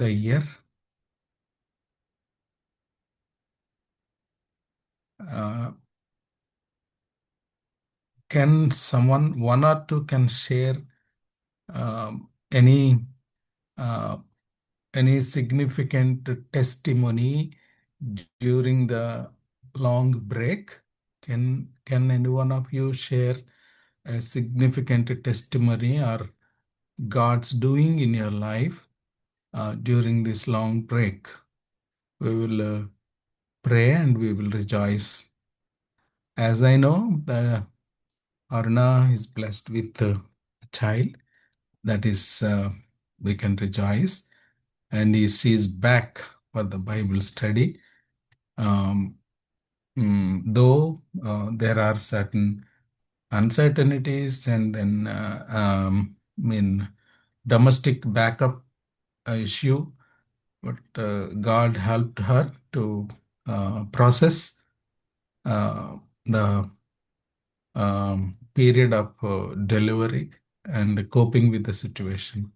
the year. Can someone, one or two, can share any significant testimony during the long break? Can any one of you share a significant testimony or God's doing in your life during this long break? We will pray and we will rejoice. As I know, Aruna is blessed with a child. That is, we can rejoice. And she is back for the Bible study. Though there are certain uncertainties and then, domestic backup issue, but God helped her to process the period of delivery and coping with the situation.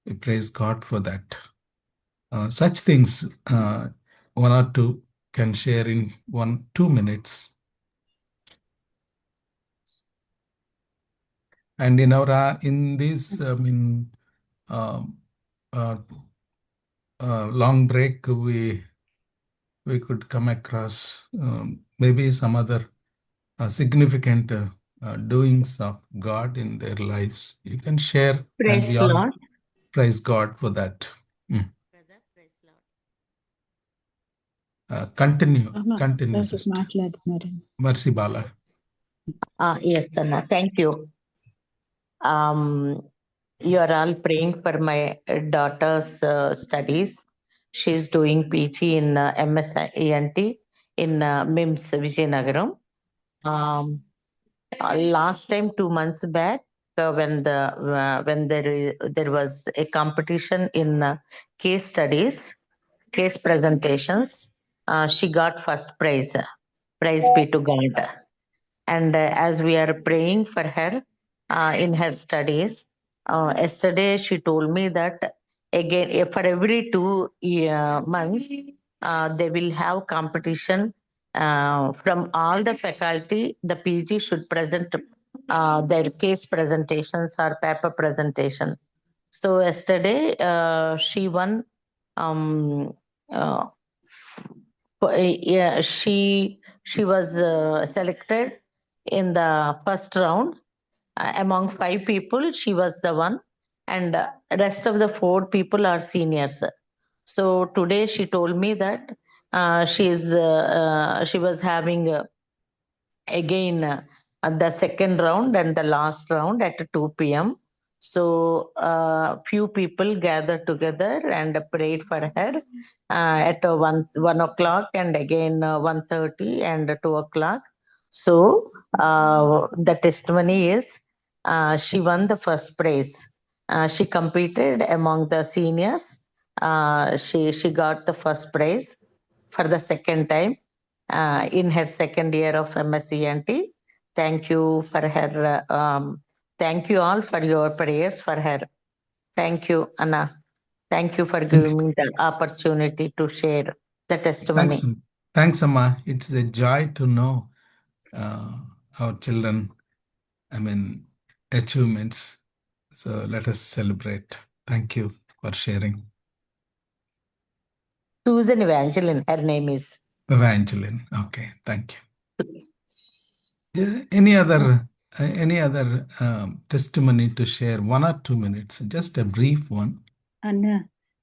We praise God for that. Such things, one or two can share in 1-2 minutes. And in this long break, we could come across maybe some other significant doings of God in their lives. You can share, and we Praise all Lord. praise God for that. Brother, praise Lord. Continue, sir sister. మాట్లాడుతున్నారు. Mercy Bala. Yes, Anna. Thank you. You are all praying for my daughter's studies. She's doing PG in MSENT in MIMS Vijayanagaram. Last time, 2 months back, when there was a competition in case studies, case presentations, she got first prize. Praise be to God. And as we are praying for her in her studies, yesterday she told me that again for every 2 months they will have competition from all the faculty. The PG should present their case presentations or paper presentation. So yesterday she won. She was selected in the first round. Among 5 people, she was the one, and rest of the 4 people are seniors. So today she told me that she was having again the second round and the last round at 2 p.m. So few people gathered together and prayed for her at 1 o'clock and again 1:30 and 2 o'clock. So the testimony is she won the first prize. She competed among the seniors. She got the first prize for the second time in her second year of MSCNT. Thank you for her. Thank you all for your prayers for her. Thank you, Anna. Thank you for giving me the opportunity to share the testimony. Thanks, Amma. It's a joy to know our children, achievements. So let us celebrate. Thank you for sharing. Susan Evangeline, her name is. Evangeline. Okay, thank you. Any other testimony to share? 1 or 2 minutes, just a brief one. Anna,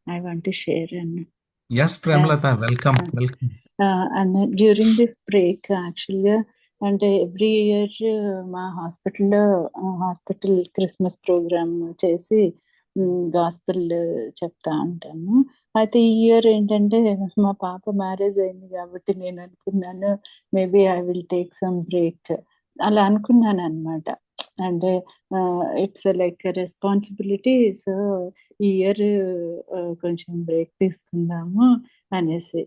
I want to share. Anna. Yes, Premlata, welcome. Anna, during this break, actually, and every year మా hospital Christmas programme చేసి gospel చెప్తా ఉంటాను. అయితే ఈ year ఏంటంటే మా పాప marriage అయింది కాబట్టి నేను అనుకున్నాను maybe I will take some break అలా అనుకున్నాను అనమాట. And it's like responsibility. So ఈ ఇయర్ కొంచెం బ్రేక్ తీసుకుందాము అనేసి.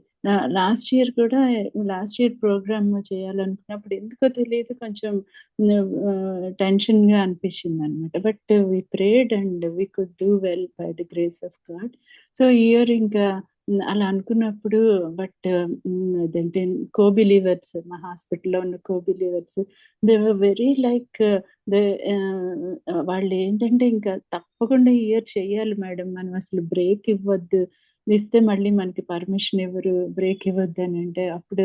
లాస్ట్ ఇయర్ ప్రోగ్రామ్ చేయాలనుకున్నప్పుడు ఎందుకో తెలియదు కొంచెం టెన్షన్గా అనిపించింది అనమాట. But we prayed and we could do well by the grace of God. So ఈ ఇయర్ ఇంకా అలా అనుకున్నప్పుడు బట్ అదేంటి కో-బిలీవర్స్, మా హాస్పిటల్లో ఉన్న co-believers they were very like వాళ్ళు ఏంటంటే ఇంకా తప్పకుండా ఈ ఇయర్ చెయ్యాలి మేడం, మనం అసలు బ్రేక్ ఇవ్వద్దు, ఇస్తే మళ్ళీ మనకి పర్మిషన్ ఇవ్వరు, బ్రేక్ ఇవ్వద్దు అని అంటే అప్పుడు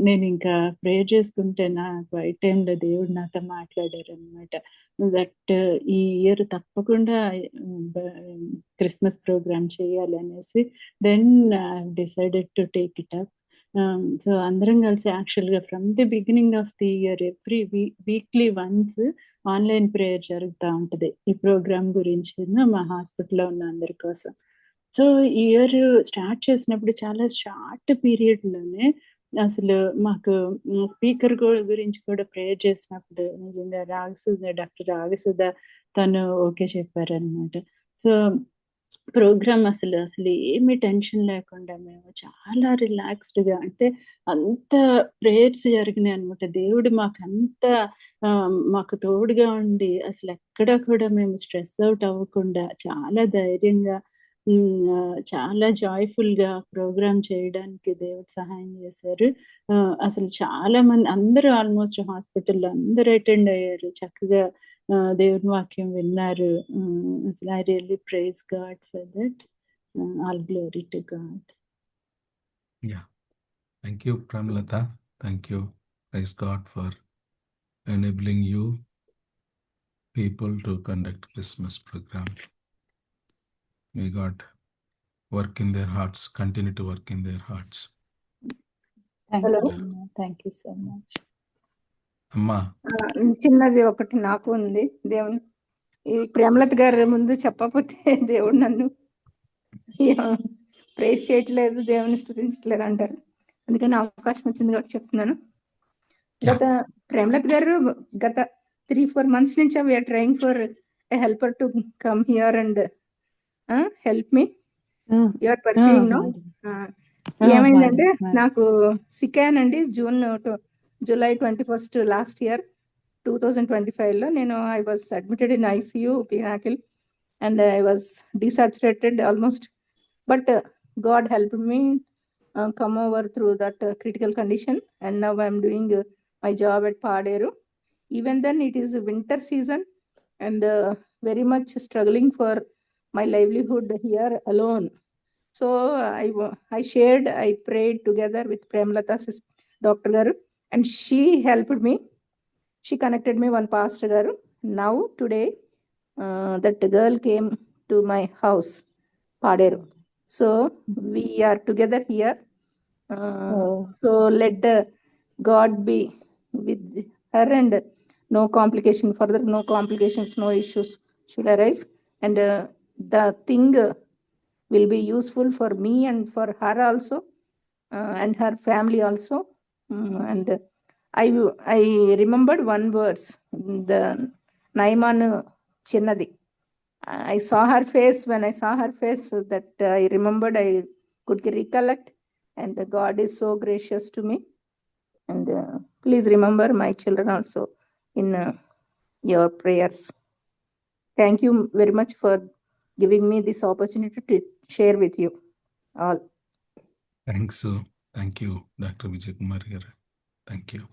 నేను ఇంకా ప్రేయర్ చేసుకుంటే నాకు ఈ టైంలో దేవుడు నాతో మాట్లాడారు అనమాట. దట్ ఈ ఇయర్ తప్పకుండా క్రిస్మస్ ప్రోగ్రామ్ చేయాలి అనేసి. Then decided to take it up. So అందరం కలిసి యాక్చువల్గా from the beginning of the year every weekly once online prayer జరుగుతూ ఉంటుంది ఈ ప్రోగ్రామ్ గురించి మా హాస్పిటల్లో ఉన్న అందరి కోసం. సో ఈ ఇయర్ స్టార్ట్ చేసినప్పుడు చాలా షార్ట్ పీరియడ్లోనే అసలు మాకు స్పీకర్ గురించి కూడా ప్రేయర్ చేసినప్పుడు నిజంగా డాక్టర్ రాగసుధ తను ఓకే చెప్పారనమాట. సో ప్రోగ్రామ్ అసలు ఏమి టెన్షన్ లేకుండా మేము చాలా రిలాక్స్డ్గా, అంటే అంత ప్రేయర్స్ జరిగినాయి అనమాట. దేవుడు మాకు తోడుగా ఉండి అసలు ఎక్కడ కూడా మేము స్ట్రెస్ అవుట్ అవ్వకుండా చాలా ధైర్యంగా చాలా జాయ్ఫుల్గా ప్రోగ్రామ్ చేయడానికి దేవుడు సహాయం చేశారు. అసలు చాలా మంది అందరూ ఆల్మోస్ట్ హాస్పిటల్లో అందరూ అటెండ్ అయ్యారు, చక్కగా దేవుని వాక్యం విన్నారు. అసలు I really praise God for that. All glory to God. Thank you, Pramlata. Thank you. Praise God for enabling you people to conduct Christmas program. May God work in their hearts, continue to work in their hearts. Thank you so much. అమ్మా చిన్నది ఒకటి నాకు ఉంది. దేవుని ఈ ప్రేమలత గారి ముందు చెప్పకపోతే దేవుడు నన్ను ప్రేస్ చేయట్లేదు, దేవుని స్తుతించట్లేదు అంటారు. అందుకని అవకాశం వచ్చింది కాబట్టి చెప్తున్నాను. ప్రేమలత గారు గత 3-4 months నుంచి we're trying for a helper to come here and help me. You're pursuing now. ఏమైందంటే నాకు సిక్ అయ్యానండి జూలై 21st లాస్ట్ ఇయర్ 2025లో. నేను I was admitted in ICU Pinnacle and I was desaturated almost. But God help me come over through that critical condition, and now I am doing my job at Paderu. Even then it is winter season and very much struggling for my livelihood here alone. So I prayed together with Premlata Dr. Garu, and she helped me. She connected me one pastor Garu. Now today that girl came to my house, Paderu. So we are together here. So let God be with her and no complication further, no complications, no issues should arise. And the thing will be useful for me and for her also, and her family also. And I remembered one verse, the Naiman Chinnadi. I saw her face. When I saw her face, that I remembered, I could recollect, and God is so gracious to me. And please remember my children also in your prayers. Thank you very much for giving me this opportunity to share with you all. Thanks. Thank you, Dr. Vijay Kumar here. Thank you.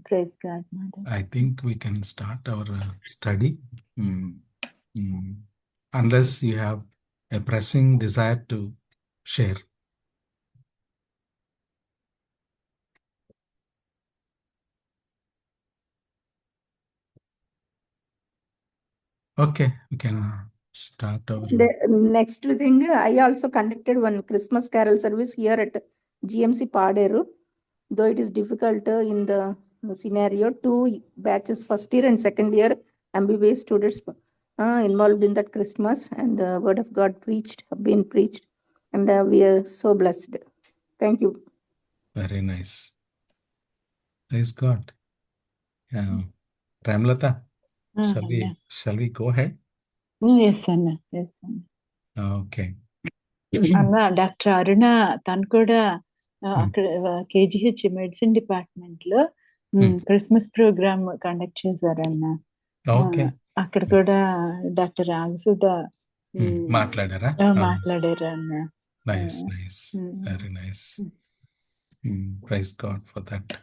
Praise God, madam. I think we can start our study. Unless you have a pressing desire to share. Okay, we can start our... The next thing, I also conducted one Christmas carol service here at GMC Paderu. Though it is difficult in the scenario, 2 batches, first year and second year MBBS students involved in that Christmas, and the word of God have been preached, and we are so blessed. Thank you. Very nice. Praise God. Premlata, shall Anna. we go ahead? Yes, Anna. Yes, Anna. Okay. అన్న doctor Aruna తను కూడా అక్కడ KGH medicine department లో Christmas program conduct చేశారన్న. Okay. అక్కడ కూడా doctor Agasudha మాట్లాడారా? మాట్లాడారు అన్న. Nice. Very nice. Praise God for that.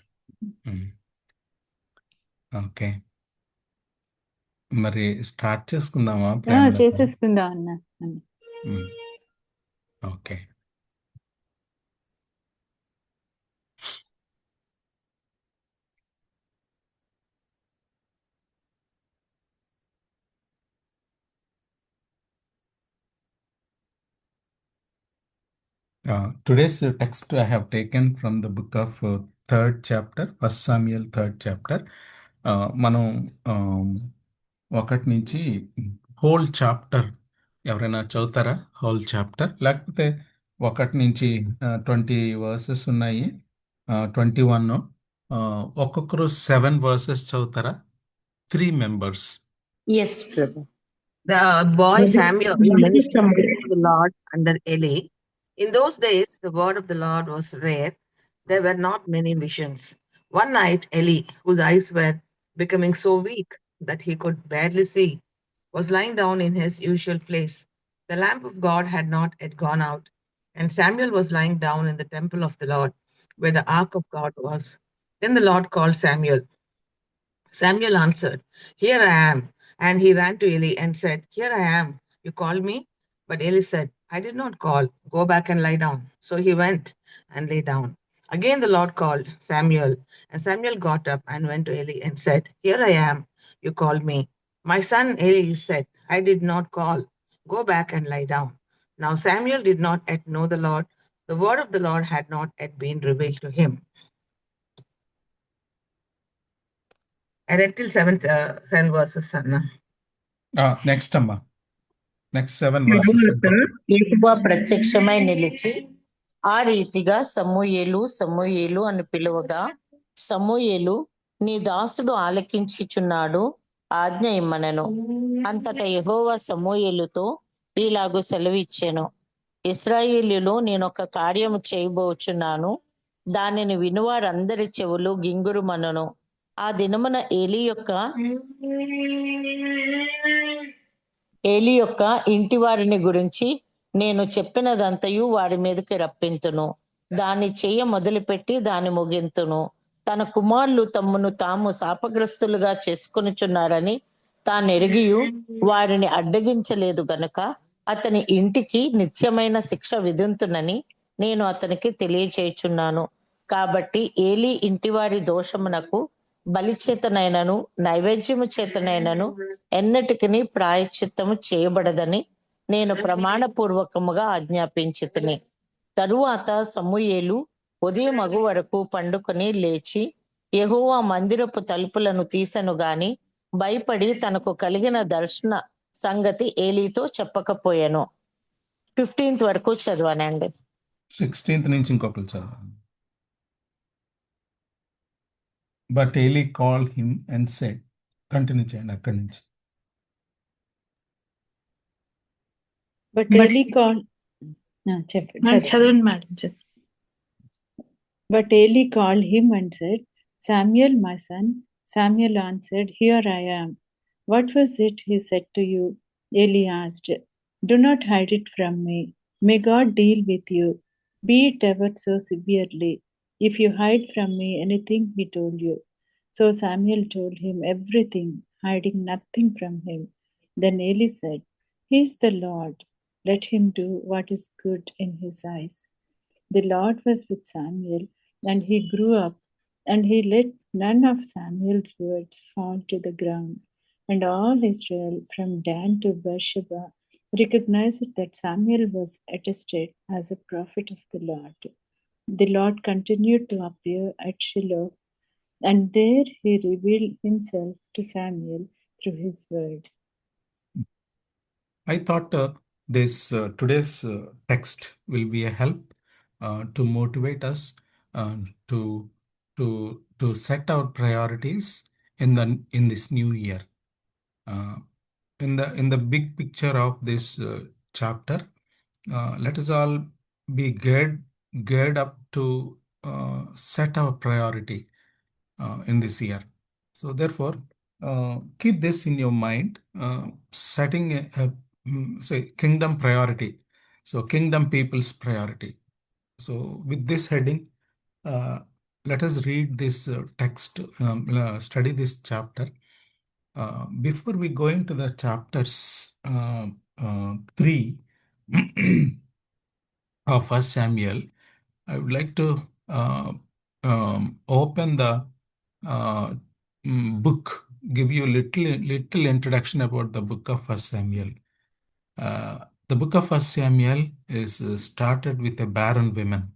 Okay, మరి స్టార్ట్ చేసుకుందామా? చేసేసుకుందాం అన్న. Okay. Today's text I have taken from the book of 3rd chapter, 1 Samuel 3rd chapter. మనం ఒకటి నుంచి హోల్ చాప్టర్ ఎవరైనా చదువుతారా? హోల్ చాప్టర్, లేకపోతే ఒకటి నుంచి 20 వర్సెస్ ఉన్నాయి, 21. ఒక్కొక్కరు 7 వర్సెస్ చదువుతారా? 3 members. Yes, Prabhu. The boy Samuel ministered to the Lord under Eli. In those days, the word of the Lord was rare. There were not many visions. One night, Eli, whose eyes were becoming so weak that he could barely see, was lying down in his usual place. The lamp of God had not yet gone out, and Samuel was lying down in the temple of the Lord, where the ark of God was. Then the Lord called Samuel. Samuel answered, "Here I am." And he ran to Eli and said, "Here I am. You called me?" But Eli said, "I did not call. Go back and lie down." So he went and lay down. Again the Lord called Samuel, and Samuel got up and went to Eli and said, "Here I am. You called me." "My son," Eli said, "I did not call. Go back and lie down." Now Samuel did not yet know the Lord. The word of the Lord had not yet been revealed to him. I read till 7 verses, Anna. Next అమ్మా. Next 7 verses. యెహోవా ప్రత్యక్షమై నిలిచి ఆ రీతిగా సమూయేలు అని పిలువగా, సమూయేలు, నీ దాసుడు ఆలకించుచున్నాడు, ఆజ్ఞ ఇమ్మనెను. అంతటా యెహోవా సమూయేలుతో ఇలాగు సెలవిచ్చెను, ఇశ్రాయేలీయులు నేనొక కార్యము చేయబోచున్నాను, దానిని వినువారందరి చెవులు గింగురుమనును. ఆ దినమున ఏలి యొక్క ఇంటి వారిని గురించి నేను చెప్పినదంతయు వారి మీదకి రప్పింతును. దాన్ని చెయ్య మొదలుపెట్టి దాని ముగింతును. తన కుమారులు తమ్మును తాము శాపగ్రస్తులుగా చేసుకొనుచున్నారని తానెరిగియు వారిని అడ్డగించలేదు గనుక అతని ఇంటికి నిత్యమైన శిక్ష విధింతునని నేను అతనికి తెలియచేయుచున్నాను. కాబట్టి ఏలి ఇంటివారి దోషమునకు బలి చేతనైనను నైవేద్యము చేతనైనను ఎన్నటికిని ప్రాయశ్చిత్తము చేయబడదని నేను ప్రమాణపూర్వకముగా ఆజ్ఞాపించితిని. తరువాత సమూయేలు ఉదయమగు వరకు పండుకొని లేచి యెహోవా మందిరపు తలుపులను తీసెను గాని భయపడి తనకు కలిగిన దర్శన సంగతి ఏలీతో చెప్పకపోయాను. 15th వరకు చదవానండి. 16th నుంచి ఇంకొకరు చదవండి. But Eli called him and said, continue చేయండి అక్కడి నుంచి. But Eli called, చదవండి madam. But Eli called him and said, "Samuel, my son." Samuel answered, "Here I am." "What was it he said to you?" Eli asked. "Do not hide it from me. May God deal with you, be it ever so severely, if you hide from me anything he told you." So Samuel told him everything, hiding nothing from him. Then Eli said, "He is the Lord. Let him do what is good in his eyes." The Lord was with Samuel, and he grew up, and he let none of Samuel's words fall to the ground. And all Israel, from Dan to Beersheba, recognized that Samuel was attested as a prophet of the Lord. The Lord continued to appear at Shiloh, and there he revealed himself to Samuel through his word. I thought this today's text will be a help to motivate us to set our priorities in this new year. In the big picture of this chapter, let us all be geared up to set our priority in this year. So therefore, keep this in your mind, setting say kingdom priority. So kingdom people's priority. So with this heading, let us read this text, study this chapter. Before we go into the chapters 3 of 1 Samuel, I would like to open the book, give you little introduction about the book of 1 Samuel. The book of 1 Samuel is started with a barren woman.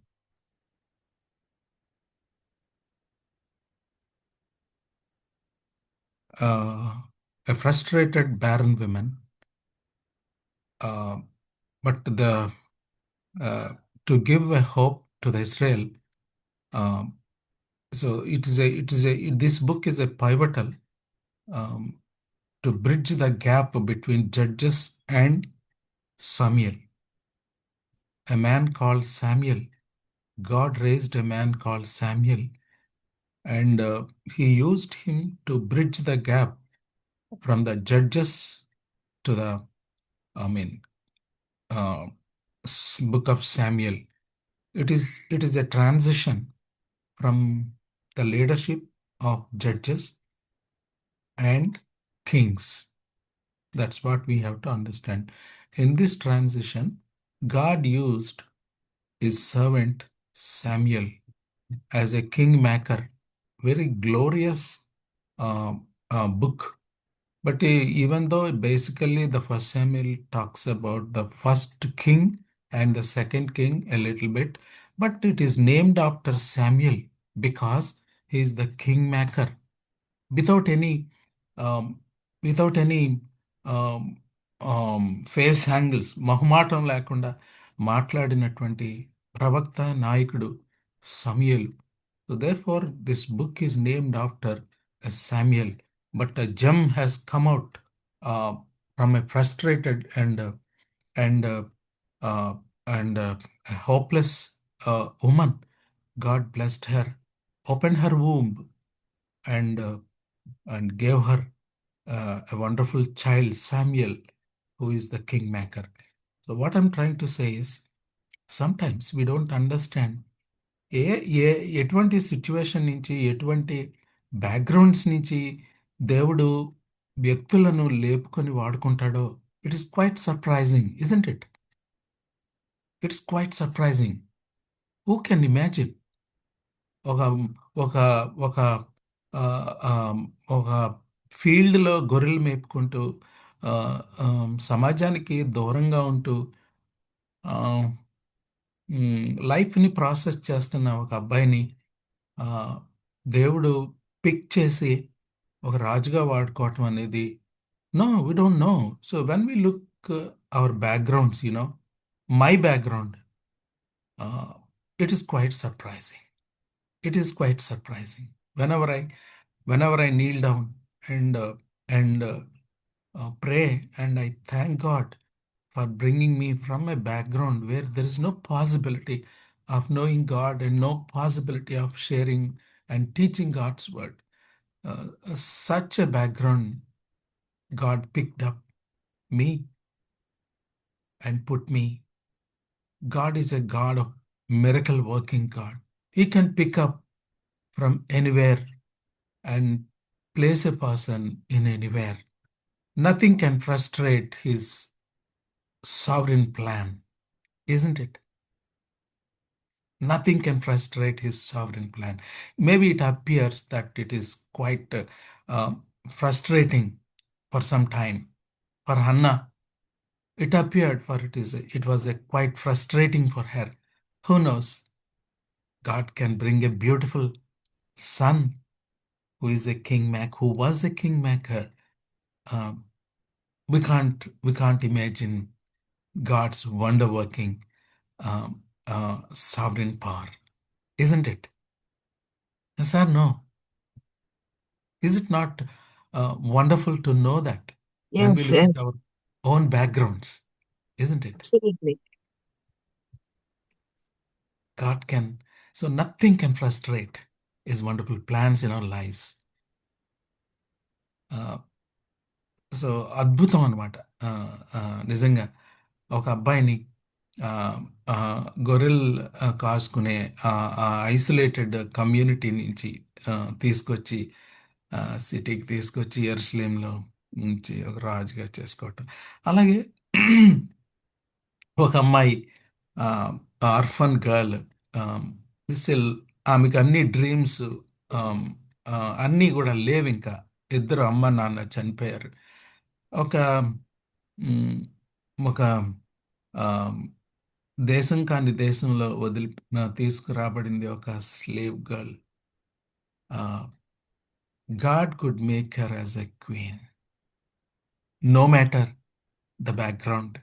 A frustrated barren woman, but to give a hope to the Israel. So this book is a pivotal to bridge the gap between Judges and Samuel. A man called Samuel. God raised a man called Samuel, and he used him to bridge the gap from the Judges to the book of Samuel. It is a transition from the leadership of judges and kings. That's what we have to understand. In this transition, God used his servant Samuel as a kingmaker. Very glorious book. But even though basically the first Samuel talks about the first king and the second king a little bit, but it is named after Samuel because he is the kingmaker. Without any um, face హ్యాంగిల్స్, మొహమాటం లేకుండా మాట్లాడినటువంటి ప్రవక్త నాయకుడు సమూయేలు. So therefore, this book is named after Samuel. But a gem has come out from a frustrated and a hopeless woman. God blessed her, opened her womb, and gave her a wonderful child, Samuel, who is the kingmaker. So what I'm trying to say is, sometimes we don't understand ఎటువంటి situation నుంచి, ఎటువంటి backgrounds నుంచి దేవుడు వ్యక్తులను లేపుకొని వాడుకుంటాడో. It is quite surprising, isn't it? It's quite surprising. Who can imagine ఒక ఒక ఒక ఒక ఫీల్డ్లో గొర్రెలు మేపుకుంటూ సమాజానికి దూరంగా ఉంటూ లైఫ్ని ప్రాసెస్ చేస్తున్న ఒక అబ్బాయిని దేవుడు పిక్ చేసి ఒక రాజుగా వాడుకోవటం అనేది, no, we don't know. So when we look our backgrounds, my background, it is quite surprising. It is quite surprising. Whenever I kneel down and pray, and I thank God for bringing me from a background where there is no possibility of knowing God and no possibility of sharing and teaching God's word. Such a background, God picked up me and put me. God is a God of miracle working God. He can pick up from anywhere and place a person in anywhere. Nothing can frustrate his sovereign plan, isn't it? Nothing can frustrate his sovereign plan. Maybe it appears that it is quite frustrating for some time. For Hannah, it appeared it was quite frustrating for her. Who knows? God can bring a beautiful son who was a kingmaker. We can't imagine God's wonder working sovereign power, isn't it? Yes or no? Is it not wonderful to know that when we Yes, look at yes, our own backgrounds, isn't it? absolutely. God can, so nothing can frustrate His wonderful plans in our lives. So అద్భుతం అనమాట. నిజంగా ఒక అబ్బాయిని ఆ, ఆ, గొర్రెలు కాసుకునే isolated community నుంచి తీసుకొచ్చి సిటీకి తీసుకొచ్చి యెరూషలేంలో నుంచి ఒక రాజుగా చేసుకోవటం. అలాగే ఒక అమ్మాయి ఆర్ఫన్ గర్ల్, మిస్సెల్, ఆమెకు అన్ని డ్రీమ్స్ అన్నీ కూడా లేవు. ఇంకా ఇద్దరు అమ్మ నాన్న చనిపోయారు. ఒక మ్, ఒక ఆ, దేశం కాని దేశంలో తీసుకురాబడింది ఒక slave girl. God could make her as a queen, no matter the background,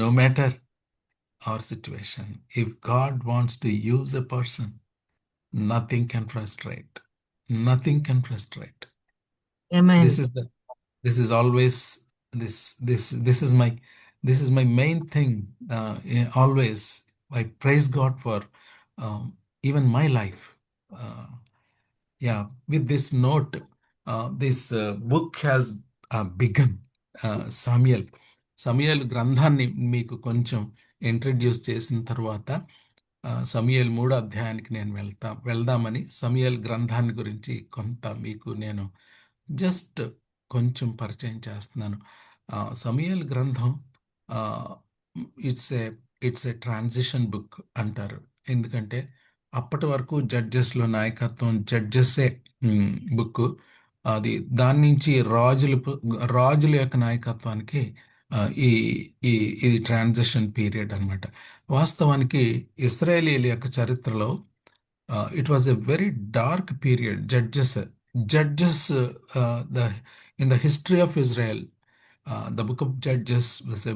no matter our situation. If God wants to use a person, nothing can frustrate. Nothing can frustrate. Amen. This is always this is my main thing. Always I praise God for even my life. Yeah, with this note, this book has begun. సమూయేలు గ్రంథాన్ని మీకు కొంచెం introduce చేసిన తర్వాత సమూయేలు 3వ అధ్యాయానికి నేను వెళ్దామని సమూయేలు గ్రంథాన్ని గురించి కొంత మీకు నేను జస్ట్ కొంచెం పరిచయం చేస్తున్నాను. సమూయేలు గ్రంథం ఇట్స్ ఏ ట్రాన్సిషన్ బుక్ అంటారు. ఎందుకంటే అప్పటి వరకు జడ్జెస్లో నాయకత్వం, జడ్జెస్సే బుక్. అది దాని నుంచి రాజుల యొక్క నాయకత్వానికి ఈ ఈ ఇది ట్రాన్సిషన్ పీరియడ్ అన్నమాట. వాస్తవానికి ఇశ్రాయేలీయుల యొక్క చరిత్రలో it was a very dark period. Judges in the history of Israel, the book of Judges was a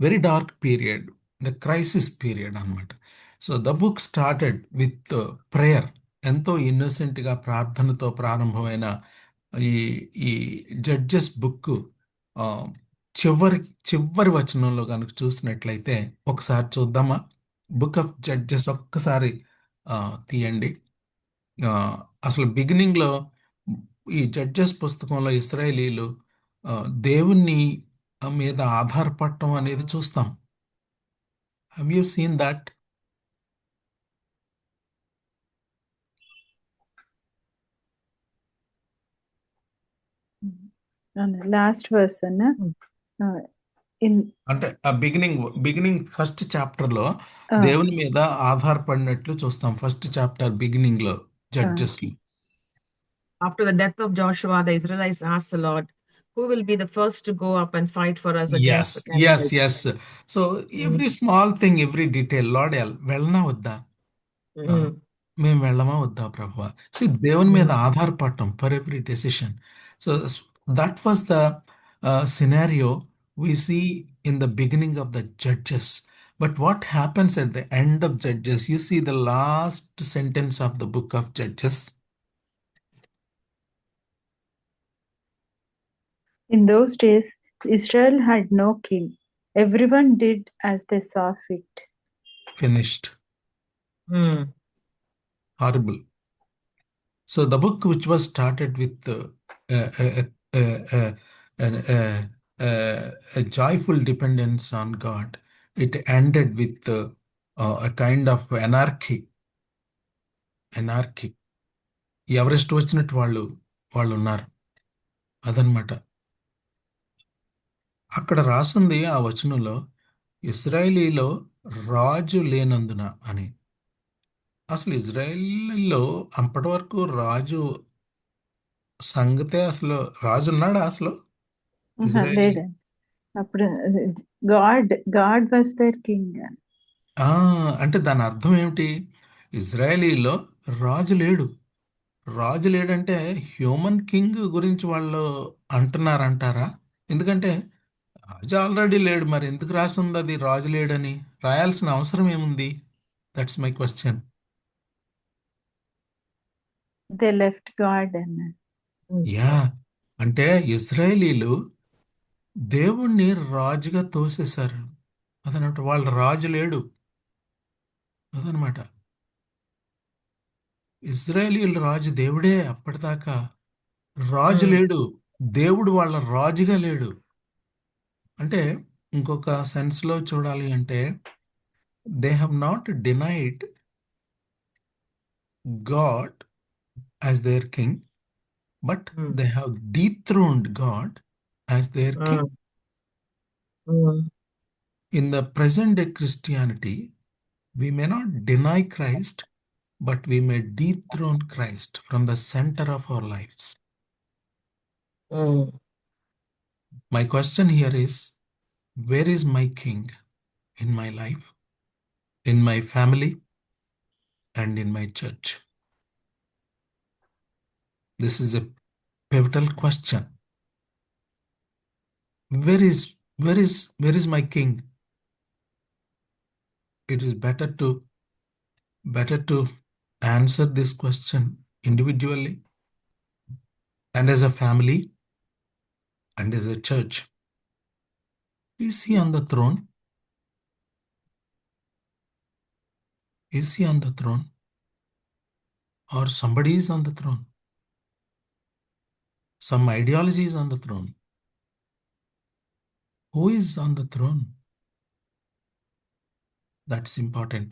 very dark period, the crisis period అన్నమాట. So the book started with prayer. ఎంతో ఇన్నోసెంట్గా ప్రార్థనతో ప్రారంభమైన ఈ ఈ జడ్జెస్ బుక్ చివరి వచనంలో కనుక చూసినట్లయితే, ఒకసారి చూద్దామా? బుక్ ఆఫ్ జడ్జెస్ ఒక్కసారి తీయండి. అసలు బిగినింగ్లో ఈ జడ్జెస్ పుస్తకంలో ఇశ్రాయేలీలు దేవుని మీద ఆధారపడటం అనేది చూస్తాం. Have you seen that? Last verse అన్న ఇన్ అంటే ఆ బిగినింగ్ ఫస్ట్ చాప్టర్ లో దేవుని మీద ఆధారపడినట్లు చూస్తాం. ఫస్ట్ చాప్టర్ బిగినింగ్ లో జడ్జెస్ లో. After the death of Joshua, the Israelites asked the Lord, who will be the first to go up and fight for us against the Canaanites? So every small thing, every detail, Lord వెళ్ళనా వద్దా, మేము వెళ్ళమా వద్దా ప్రభువా? దేవుని మీద ఆధారపడటం for every decision. So that was the scenario we see in the beginning of the Judges. But what happens at the end of Judges? You see the last sentence of the book of Judges. In those days, Israel had no king. Everyone did as they saw fit. Finished. Horrible. So the book which was started with a joyful dependence on God, it ended with a kind of anarchy. Everest వచ్చినట్టు వాళ్ళు ఉన్నారు అదనమాట. అక్కడ రాసింది ఆ వచనంలో ఇశ్రాయేలీలో రాజు లేనందున అని. అసలు ఇజ్రాయేలీలో అప్పటి వరకు రాజు సంగతే, అసలు రాజు ఉన్నాడా అసలు? అప్పుడు గాడ్ వాస్ దేర్ కింగ్. అంటే దాని అర్థం ఏమిటి? ఇజ్రాయేలీలో రాజు లేడంటే హ్యూమన్ కింగ్ గురించి వాళ్ళు అంటారా? ఎందుకంటే రాజు ఆల్రెడీ లేడు, మరి ఎందుకు రాసింది అది రాజు లేడని? రాయాల్సిన అవసరం ఏముంది? That's my question. They left God and yeah, అంటే ఇజ్రాయేలీలు దేవుణ్ణి రాజుగా తోసేశారు. అదనమాట, వాళ్ళ రాజు లేడు. అదనమాట, ఇజ్రాయేలీల రాజు దేవుడే. అప్పటిదాకా రాజు లేడు, దేవుడు వాళ్ళ రాజుగా లేడు. అంటే ఇంకొక సెన్స్లో చూడాలి అంటే, they have not denied God as their king, but they have dethroned God as their king. In the present day Christianity, we may not deny Christ, but we may dethrone Christ from the center of our lives. My question here is, where is my king in my life, in my family, and in my church? This is a pivotal question. Where is my king? It is better to answer this question individually and as a family and as a church. Is he on the throne? Is he on the throne? Or somebody is on the throne? Some ideology is on the throne. Who is on the throne? That's important.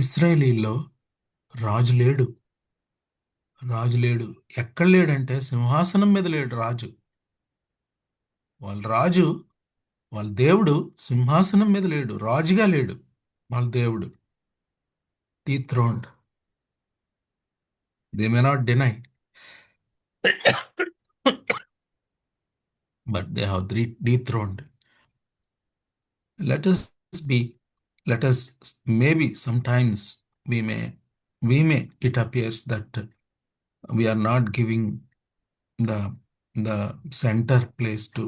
ఇస్రాయేలీలో రాజు లేడు. ఎక్కడ లేడంటే సింహాసనం మీద లేడు రాజు. వాళ్ళ దేవుడు సింహాసనం మీద లేడు, రాజుగా లేడు. వాళ్ళ దేవుడు dethroned. They may not deny, but they have dethroned. Let us maybe sometimes we may it appears that we are not giving the center place to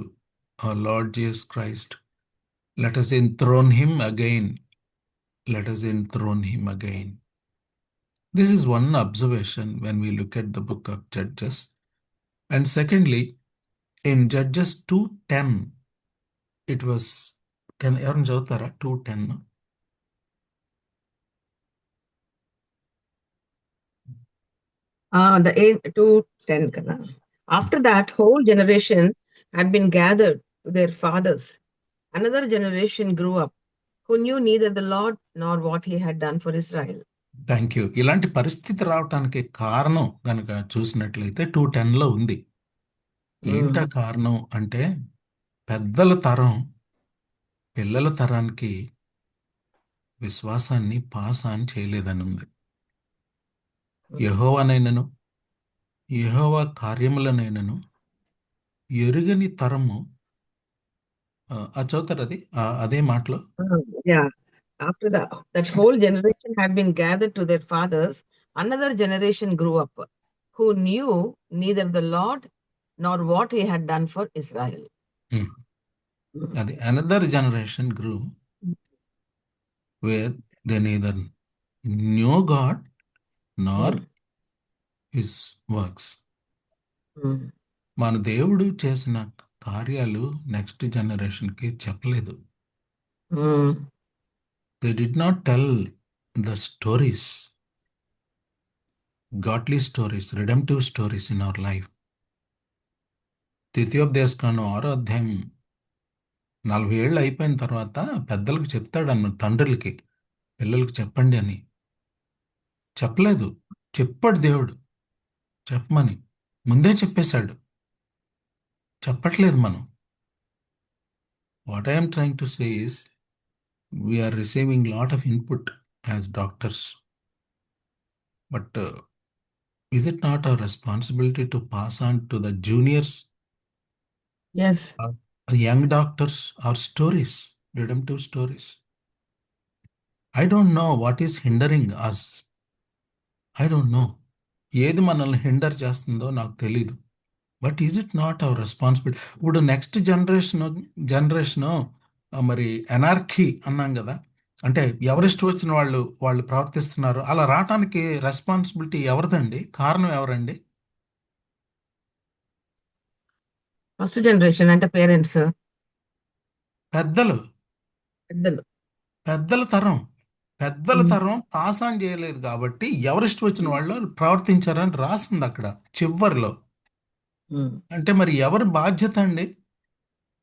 our Lord Jesus Christ. Let us enthrone him again. This is one observation when we look at the book of Judges. And secondly, in Judges 2:10, it was, can Aaron Jotara 2:10? The 8 to 10 kada. After that, whole generation had been gathered to their fathers. Another generation grew up who knew neither the Lord nor what he had done for Israel. Thank you. ఇలాంటి పరిస్థితి రావటానికి కారణం కనుక చూసినట్లయితే 2:10లో ఉంది. ఏంటా కారణం అంటే, పెద్దల తరం పిల్లల తరానికి విశ్వాసాన్ని పాస్ ఆన్ చేయలేదని ఉంది. యెహోవానైనను యెహోవా కార్యములనైనను ఎరుగని తరము. చదువుతారు అది అదే మాటలో. Yeah. After that whole generation had been gathered to their fathers, another generation grew up who knew neither the Lord nor what he had done for Israel. అది another generation grew where they neither knew God nor his works. మన దేవుడు చేసిన కార్యాలు next జనరేషన్కి చెప్పలేదు. They did not tell the stories, godly stories, redemptive stories in our life. ద్వితీయోపదేశకాండం 6వ అధ్యాయం 40 ఏళ్ళు అయిపోయిన తర్వాత పెద్దలకు చెప్తాడన్న, తండ్రులకి పిల్లలకి చెప్పండి అని చెప్పలేదు. చెప్పాడు దేవుడు చెప్పమని, ముందే చెప్పేశాడు. చెప్పట్లేదు మనం. What I'm trying to say is, we are receiving lot of input as doctors, but is it not our responsibility to pass on to the juniors, Yes, young doctors, our stories, redemptive stories? I don't know what is hindering us. I don't know. ఏది మనల్ని hinder చేస్తుందో నాకు తెలీదు. But is it not our responsibility? ఇప్పుడు next generation మరి anarchy అన్నాం కదా, అంటే ఎవరిష్టం వచ్చిన వాళ్ళు వాళ్ళు ప్రవర్తిస్తున్నారు. అలా రావటానికి రెస్పాన్సిబిలిటీ ఎవరిదండి? కారణం ఎవరండి? ఫస్ట్ జనరేషన్ అంటే పేరెంట్స్, పెద్దలు. పెద్దలు. పెద్దల తరం. పెద్దల ఉమ్, తరం పాస్ ఆన్ చేయలేదు కాబట్టి ఎవరిష్టం వచ్చిన వాళ్ళు ప్రవర్తించారని రాసింది అక్కడ చివరిలో. ఉమ్. అంటే మరి ఎవరి బాధ్యత అండి?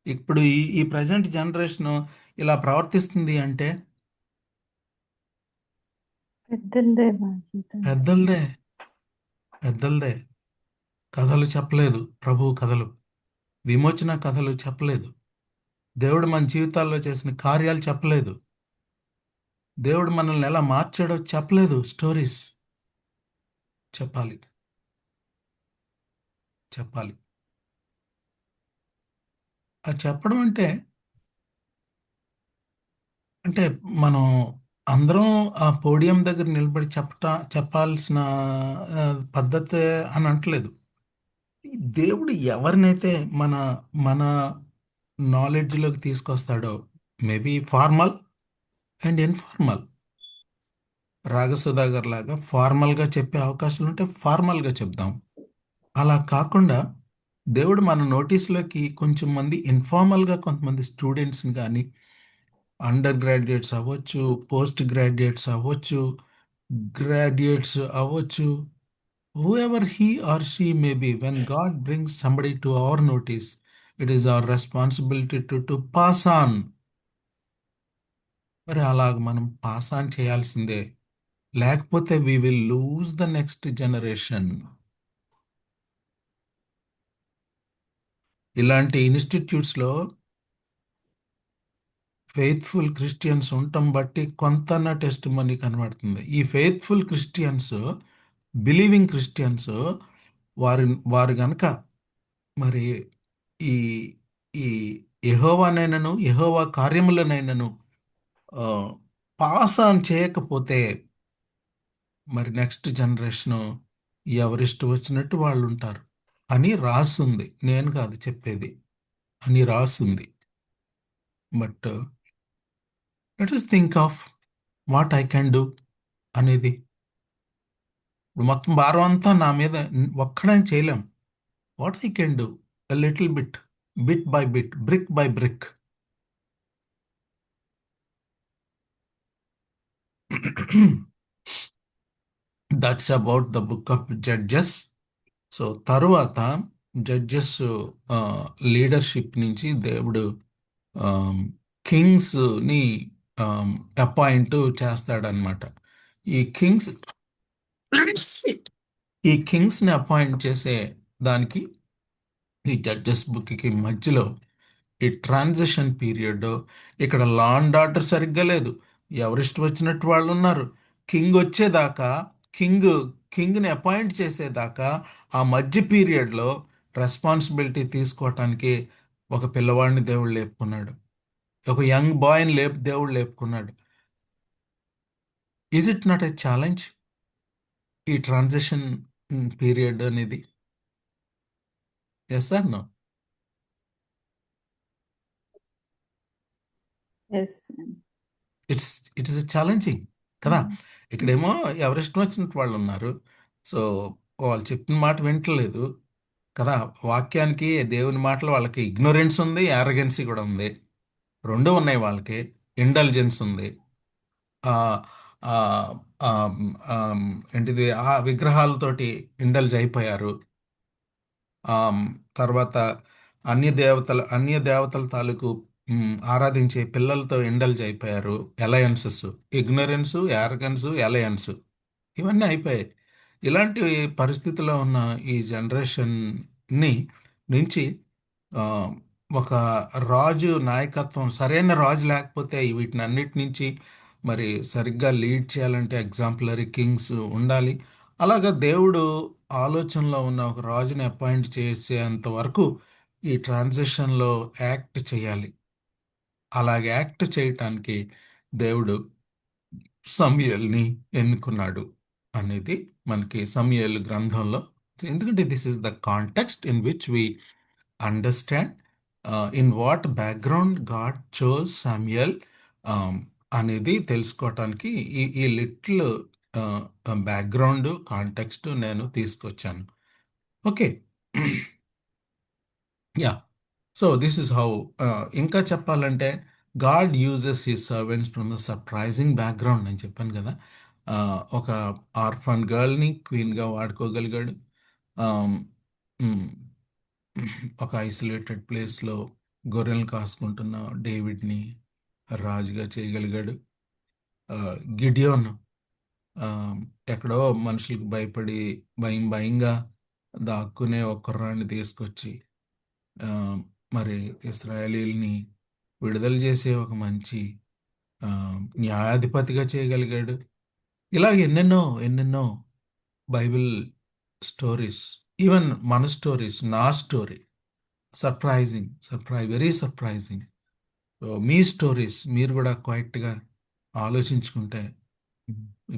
ఇప్పుడు ఈ ప్రజెంట్ జనరేషన్ ఇలా ప్రవర్తిస్తుంది అంటే పెద్దలదే బాధ్యత. పెద్దలదే. పెద్దలదే. కథలు చెప్పలేదు ప్రభు, కథలు విమోచన కథలు చెప్పలేదు. దేవుడు మన జీవితాల్లో చేసిన కార్యాలు చెప్పలేదు. దేవుడు మనల్ని ఎలా మార్చాడో చెప్పలేదు. స్టోరీస్ చెప్పాలి. చెప్పాలి. అది చెప్పడం అంటే అంటే మనం అందరం ఆ పోడియం దగ్గర నిలబడి చెప్పాల్సిన ఆ, పద్ధతి అని అంటలేదు. దేవుడు ఎవరినైతే మన మన నాలెడ్జ్లోకి తీసుకొస్తాడో, మేబీ ఫార్మల్ అండ్ ఇన్ఫార్మల్, రాగసుధాగర్ లాగా ఫార్మల్గా చెప్పే అవకాశాలు ఉంటే ఫార్మల్గా చెప్దాం. అలా కాకుండా దేవుడు మన నోటీస్లోకి కొంచెం మంది ఇన్ఫార్మల్గా కొంతమంది స్టూడెంట్స్ని కానీ, అండర్ గ్రాడ్యుయేట్స్ అవ్వచ్చు, పోస్ట్ గ్రాడ్యుయేట్స్ అవ్వచ్చు, గ్రాడ్యుయేట్స్ అవ్వచ్చు, whoever he or she may be, when God brings somebody to our notice, it is our responsibility to pass on. మరి అలాగ మనం పాస్ ఆన్ చేయాల్సిందే. లేకపోతే we will lose the next generation. ఇలాంటి ఇన్స్టిట్యూట్స్లో faithful Christians ఉండటం బట్టి కొంతన్న test money కనబడుతుంది. ఈ ఫెయిత్ఫుల్ క్రిస్టియన్స్, బిలీవింగ్ క్రిస్టియన్స్, వారి వారు గనక మరి ఈ ఈ యెహోవానైనను యెహోవా కార్యములనైనను పాస్ ఆన్ చేయకపోతే మరి నెక్స్ట్ జనరేషన్ ఎవరిష్టం వచ్చినట్టు వాళ్ళు ఉంటారు అని రాసుంది. నేను కాదు చెప్పేది, అని రాసుంది. But let us think of what I can do అనేది. ఇప్పుడు మొత్తం భారం అంతా నా మీద ఒక్కడని చేయలేం. What I can do little bit, bit by bit, brick by brick. That's about the book of judges. So తరువాత జడ్జెస్ లీడర్షిప్ నుంచి దేవుడు కింగ్స్ని అపాయింట్ చేస్తాడనమాట. ఈ కింగ్స్ ఈ కింగ్స్ని అపాయింట్ చేసే దానికి ఈ జడ్జెస్ బుక్కి మధ్యలో ఈ ట్రాన్సిషన్ పీరియడ్, ఇక్కడ లా అండ్ ఆర్డర్ సరిగ్గా లేదు, ఎవరిష్టం వచ్చినట్టు వాళ్ళు ఉన్నారు. కింగ్ వచ్చేదాకా, కింగ్ని అపాయింట్ చేసేదాకా ఆ మధ్య పీరియడ్లో రెస్పాన్సిబిలిటీ తీసుకోవటానికి ఒక పిల్లవాడిని దేవుడు లేపుకున్నాడు. ఒక యంగ్ బాయ్ని దేవుడు లేపుకున్నాడు. Is it not a challenge ఈ ట్రాన్సిషన్ పీరియడ్ అనేది? Yes sir, no? Yes. It is challenging కదా. ఇక్కడేమో ఎవరిష్టం వచ్చినట్టు వాళ్ళు ఉన్నారు. సో వాళ్ళు చెప్పిన మాట వింటలేదు కదా. వాక్యానికి, దేవుని మాటలు వాళ్ళకి ఇగ్నోరెన్స్ ఉంది, యారగెన్సీ కూడా ఉంది. రెండు ఉన్నాయి వాళ్ళకి. ఇంటెలిజెన్స్ ఉంది. ఆ, ఆ, ఆ, ఆ, ఏంటిది, ఆ విగ్రహాలతోటి ఇండల్జ్ అయిపోయారు. తర్వాత అన్య దేవతల తాలూకు ఆరాధించే పిల్లలతో ఇండల్జ్ అయిపోయారు. అలయన్సెస్, ఇగ్నరెన్స్, యారగన్స్, అలయన్స్ ఇవన్నీ అయిపోయాయి. ఇలాంటి పరిస్థితిలో ఉన్న ఈ జనరేషన్ని నుంచి ఆ, ఒక రాజు నాయకత్వం, సరైన రాజు లేకపోతే వీటిని అన్నిటి నుంచి మరి సరిగ్గా లీడ్ చేయాలంటే ఎగ్జాంపులరీ కింగ్స్ ఉండాలి. అలాగా దేవుడు ఆలోచనలో ఉన్న ఒక రాజుని అపాయింట్ చేసేంత వరకు ఈ ట్రాన్సిషన్లో యాక్ట్ చేయాలి. అలాగే యాక్ట్ చేయటానికి దేవుడు సమూయేలుని ఎన్నుకున్నాడు అనేది మనకి సమూయేలు గ్రంథంలో. ఎందుకంటే this is the context in which we understand in what background God chose Samuel అనేది తెలుసుకోవటానికి ఈ లిటిల్ బ్యాక్గ్రౌండ్ కాంటెక్స్ట్ నేను తీసుకొచ్చాను. Okay. Yeah. So this is how. ఇంకా చెప్పాలంటే God uses he servants from the surprising background అని చెప్పాను కదా. ఒక ఆర్ఫన్ గర్ల్ని క్వీన్గా వాడుకోగలిగాడు. Um, mm, ఒక ఐసోలేటెడ్ ప్లేస్లో గొర్రెలను కాసుకుంటున్న డేవిడ్ని రాజుగా చేయగలిగాడు. గిడియోన్ ఎక్కడో మనుషులకు భయపడి భయంగా దాక్కునే ఒక కుర్రాన్ని తీసుకొచ్చి మరి ఇశ్రాయేలీల్ని విడుదల చేసే ఒక మంచి న్యాయాధిపతిగా చేయగలిగాడు. ఇలా ఎన్నెన్నో బైబిల్ స్టోరీస్, ఈవెన్ మన స్టోరీస్, నా స్టోరీ వెరీ సర్ప్రైజింగ్. మీ స్టోరీస్ మీరు కూడా క్వైట్గా ఆలోచించుకుంటే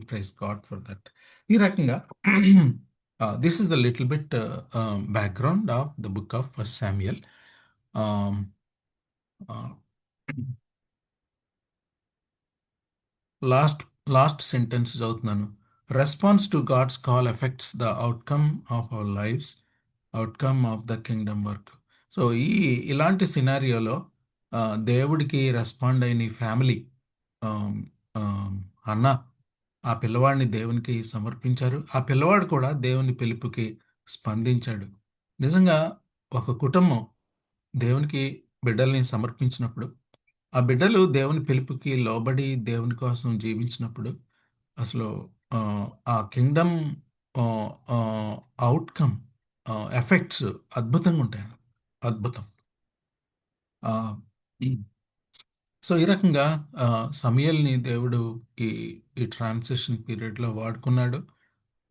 ప్రైజ్ గాడ్ ఫర్ దట్. ఈ రకంగా this is the little bit background of the book of first Samuel. Last sentence చదువుతున్నాను. Response to God's call effects the outcome of our lives, outcome of the kingdom work. So ఇలాంటి సినారియోలో దేవుడికి respond అయిన family, అన్న ఆ పిల్లవాడిని దేవునికి సమర్పించారు. ఆ పిల్లవాడు కూడా దేవుని పిలుపుకి స్పందించాడు. నిజంగా ఒక కుటుంబం దేవునికి బిడ్డల్ని సమర్పించినప్పుడు, ఆ బిడ్డలు దేవుని పిలుపుకి లోబడి దేవుని కోసం జీవించినప్పుడు అసలు ఆ కింగ్డమ్ అవుట్కమ్ ఎఫెక్ట్స్ అద్భుతంగా ఉంటాయి. అద్భుతం. సో ఈ రకంగా సమయల్ని దేవుడు ఈ ట్రాన్సిషన్ పీరియడ్లో వాడుకున్నాడు.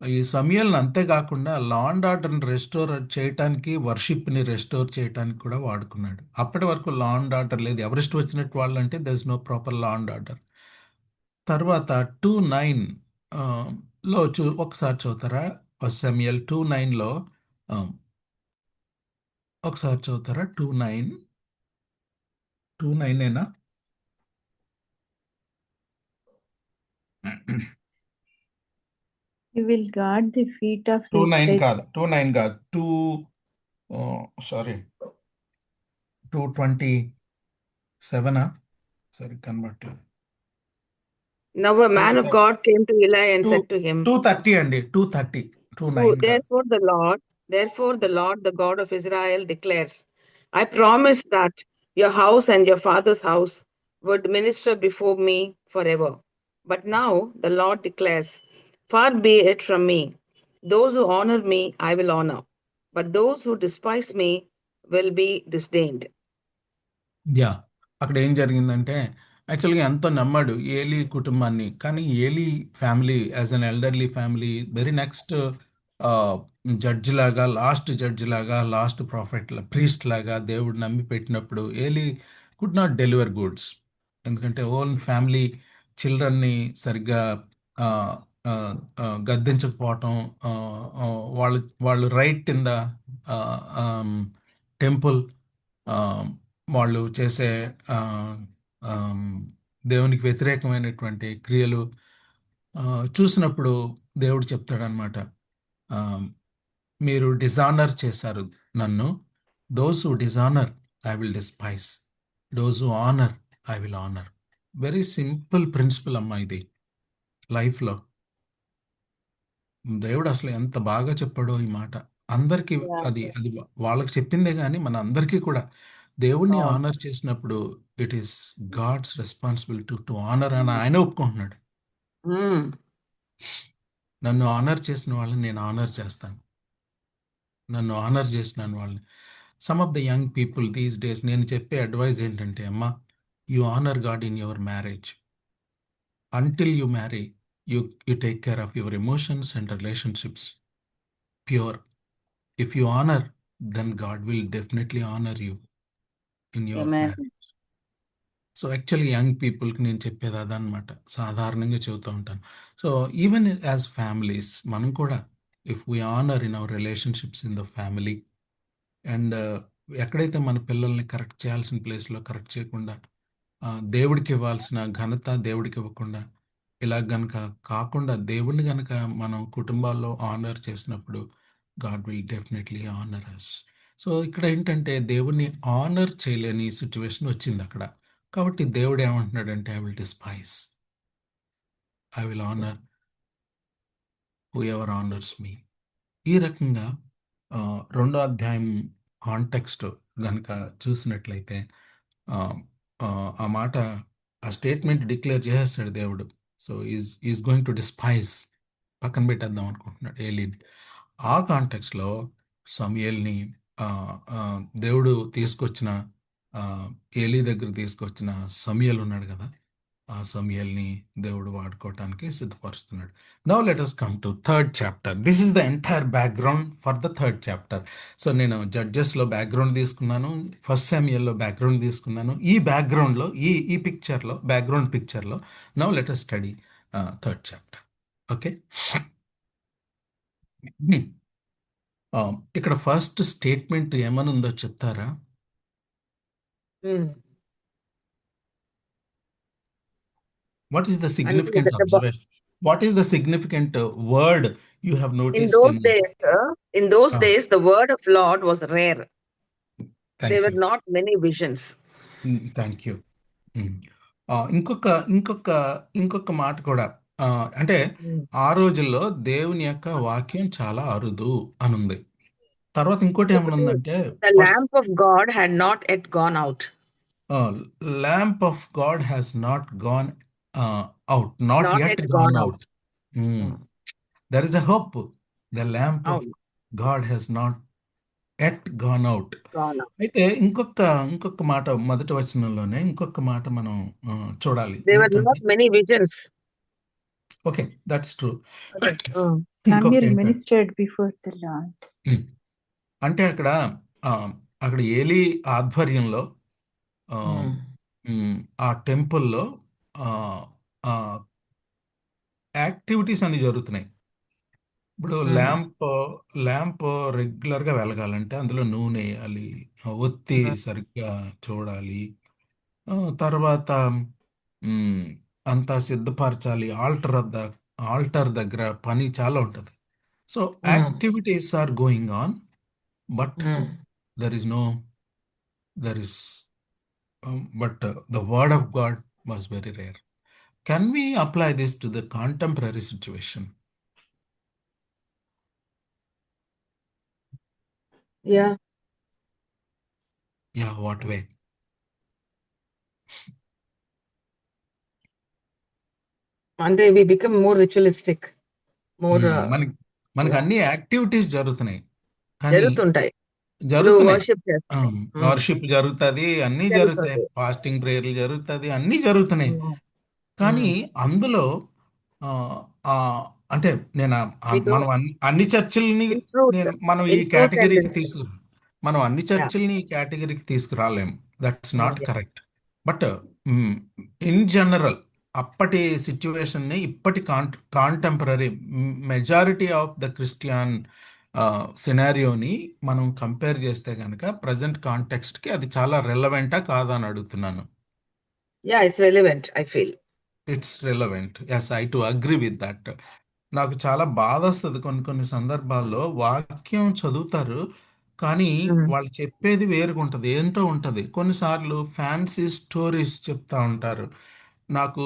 ఈ సమయల్ని అంతేకాకుండా లా అండ్ ఆర్డర్ని రెస్టోర్ చేయటానికి, వర్షిప్ని రెస్టోర్ చేయటానికి కూడా వాడుకున్నాడు. అప్పటి వరకు లా అండ్ ఆర్డర్ లేదు. ఎవరిష్టం వచ్చినట్టు వాళ్ళు అంటే there is no proper law and order. తర్వాత 2:9 లో ఒకసారి చదువుతారా? సమయల్ 2:9లో ఒకసారి చదువుతారా? 2:9 You will guard the feet of his 2:9 head. కాదు, 2:9 కాదు, 2:27 సరే convert. Now a man of God came to Eli and said to him, 2:30 అండి, 2:30, 2:9 కాదు. Therefore the Lord, the God of Israel, declares, I promised that your house and your father's house would minister before me forever. But now the Lord declares, far be it from me. Those who honor me, I will honor. But those who despise me will be disdained. Yeah, అక్కడ ఏం జరిగిందంటే యాక్చువల్గా ఎంతో నమ్మాడు ఏలీ కుటుంబాన్ని. కానీ Eli family as an elderly family very next judge లాగా, last prophet priest లాగా దేవుడు నమ్మి పెట్టినప్పుడు Eli could not deliver goods. ఎందుకంటే ఓన్ ఫ్యామిలీ చిల్డ్రన్ని సరిగ్గా గద్దించకపోవటం, వాళ్ళు రైట్ ఇన్ ద టెంపుల్, వాళ్ళు చేసే దేవునికి వ్యతిరేకమైనటువంటి క్రియలు చూసినప్పుడు దేవుడు చెప్తాడనమాట, మీరు డిజానర్ చేశారు నన్ను. Those who dishonour I will despise, those who honour I will honour. Very simple principal అమ్మా ఇది లైఫ్లో. దేవుడు అసలు ఎంత బాగా చెప్పాడో ఈ మాట. అందరికీ అది వాళ్ళకి చెప్పిందే కానీ మన అందరికీ కూడా దేవుణ్ణి ఆనర్ చేసినప్పుడు it is God's responsibility to honour అని ఆయన ఒప్పుకుంటున్నాడు. నన్ను ఆనర్ చేసిన వాళ్ళని నేను ఆనర్ చేస్తాను, నన్ను ఆనర్ చేసినాను వాళ్ళని. Some of the young people these days నేను చెప్పే అడ్వైజ్ ఏంటంటే, అమ్మా, you honour God in your marriage. Until you marry you take care of your emotions and relationships pure. If you honor, then God will definitely honor you in your marriage. So actually young పీపుల్కి నేను చెప్పేది అదనమాట, సాధారణంగా చెబుతూ ఉంటాను. So even as families మనం కూడా if we honour in our relationships in the family, and ఎక్కడైతే మన పిల్లల్ని కరెక్ట్ చేయాల్సిన ప్లేస్లో కరెక్ట్ చేయకుండా దేవుడికి ఇవ్వాల్సిన ఘనత దేవుడికి ఇవ్వకుండా ఇలా గనక కాకుండా దేవుణ్ణి గనక మనం కుటుంబాల్లో ఆనర్ చేసినప్పుడు God will definitely honour us. So ఇక్కడ ఏంటంటే దేవుణ్ణి ఆనర్ చేయలేని సిచ్యువేషన్ వచ్చింది అక్కడ. కాబట్టి దేవుడు ఏమంటున్నాడంటే I will despise, I will honour whoever honours me. ఈ రకంగా రెండో అధ్యాయం కాంటెక్స్ట్ గనక చూసినట్లయితే ఆ మాట, ఆ స్టేట్మెంట్ డిక్లేర్ చేసేస్తాడు దేవుడు. So is going to despise, పక్కన పెట్టేద్దాం అనుకుంటున్నాడు ఏలీని. ఆ కాంటెక్స్లో సమూయేల్ని దేవుడు తీసుకొచ్చిన ఏలీ దగ్గర తీసుకొచ్చిన సమూయేల్ ఉన్నాడు కదా, ఆ సమూయేల్ని దేవుడు వాడుకోవటానికి సిద్ధపరుస్తున్నాడు. Now let us come to third chapter. This is the entire background for the third chapter. So నేను జడ్జెస్లో బ్యాక్గ్రౌండ్ తీసుకున్నాను, ఫస్ట్ శామ్యుయల్లో బ్యాక్గ్రౌండ్ తీసుకున్నాను. ఈ బ్యాక్గ్రౌండ్లో ఈ పిక్చర్లో, బ్యాక్గ్రౌండ్ పిక్చర్లో now let us study third chapter. Okay, ఇక్కడ ఫస్ట్ స్టేట్మెంట్ ఏమనుందో చెప్తారా? What is the And significant the bo- observation? What is the significant word you have in noticed those in? days, in those Ah, days, the word of Lord was rare. thank There were you. not many visions. Thank you. ఇంకొక ఇంకొక ఇంకొక మాట కూడా, అంటే Mm. ఆ రోజుల్లో దేవుని యొక్క వాక్యం చాలా అరుదు అనుంది. తర్వాత ఇంకోటి ఇంకొకటి, ఏమనుందంటే the first lamp of God had not yet gone out. lamp of God has not gone out, not Not yet yet gone gone out. out. Mm. Mm. There is a hope. The lamp of Out. God has not yet gone out. Gone out. అయితే ఇంకొక మాట మొదటి వచనంలోనే ఇంకొక మాట మనం చూడాలి. There were ఏంటంటే not many visions. Okay, that's true. Okay. Mm. ఇంకొకటి Samuel ఏంటంటే ministered before the Lord. అంటే అక్కడ ఏలీ ఆధ్వర్యంలో ఆ, Mm. ఆ టెంపుల్లో యాక్టివిటీస్ అన్ని జరుగుతున్నాయి. ఇప్పుడు Mm. ల్యాంప్ రెగ్యులర్గా వెలగాలంటే అందులో నూనె వేయాలి, ఒత్తి Mm. సరిగ్గా చూడాలి, తర్వాత మ్, అంతా సిద్ధపరచాలి. ఆల్టర్ దగ్గర పని చాలా ఉంటుంది. So Mm. Activities are going on, but Mm. There is no there is but the word of God was very rare. Can we apply this to the contemporary situation? Yeah. Yeah, what way? అంటే we become more ritualistic, more మనకి yeah, అన్ని activities జరుగుతున్నాయి, కానీ జరుగుతుంటాయి. ఇప్పుడు జరుగుతున్నాయి. Worship చేస్తాం. Worship జరుగుతుంది, అన్నీ జరుగుతాయి, జరుగుతుంది. ఫాస్టింగ్ ప్రేయర్లు జరుగుతుంది, అన్నీ జరుగుతున్నాయి. Mm. కానీ Mm. అందులో ఆ, ఆ, అంటే నేను మీకు మనం అన్ని చర్చిల్ని in truth, మనం ఈ in truth and కేటగిరీకి in మనం అన్ని yeah. చర్చిల్ని ఈ కేటగిరీకి తీసుకురాలేము. That's not Yeah. Correct. But in general అప్పటి సిచ్యువేషన్ని ఇప్పటి contemporary majority of the Christian సినారియోని మనం కంపేర్ చేస్తే కనుక ప్రజెంట్ కాంటెక్స్ట్కి అది చాలా రెలవెంటా కాదా అని అడుగుతున్నాను. Yeah, it's relevant, I feel. It's relevant. Yes, I too agree with that. నాకు చాలా బాధ వస్తుంది కొన్ని సందర్భాల్లో వాక్యం చదువుతారు, కానీ Mm. వాళ్ళు చెప్పేది వేరుగా ఉంటుంది, ఏంటో ఉంటుంది. కొన్నిసార్లు ఫ్యాన్సీ స్టోరీస్ చెప్తా ఉంటారు. నాకు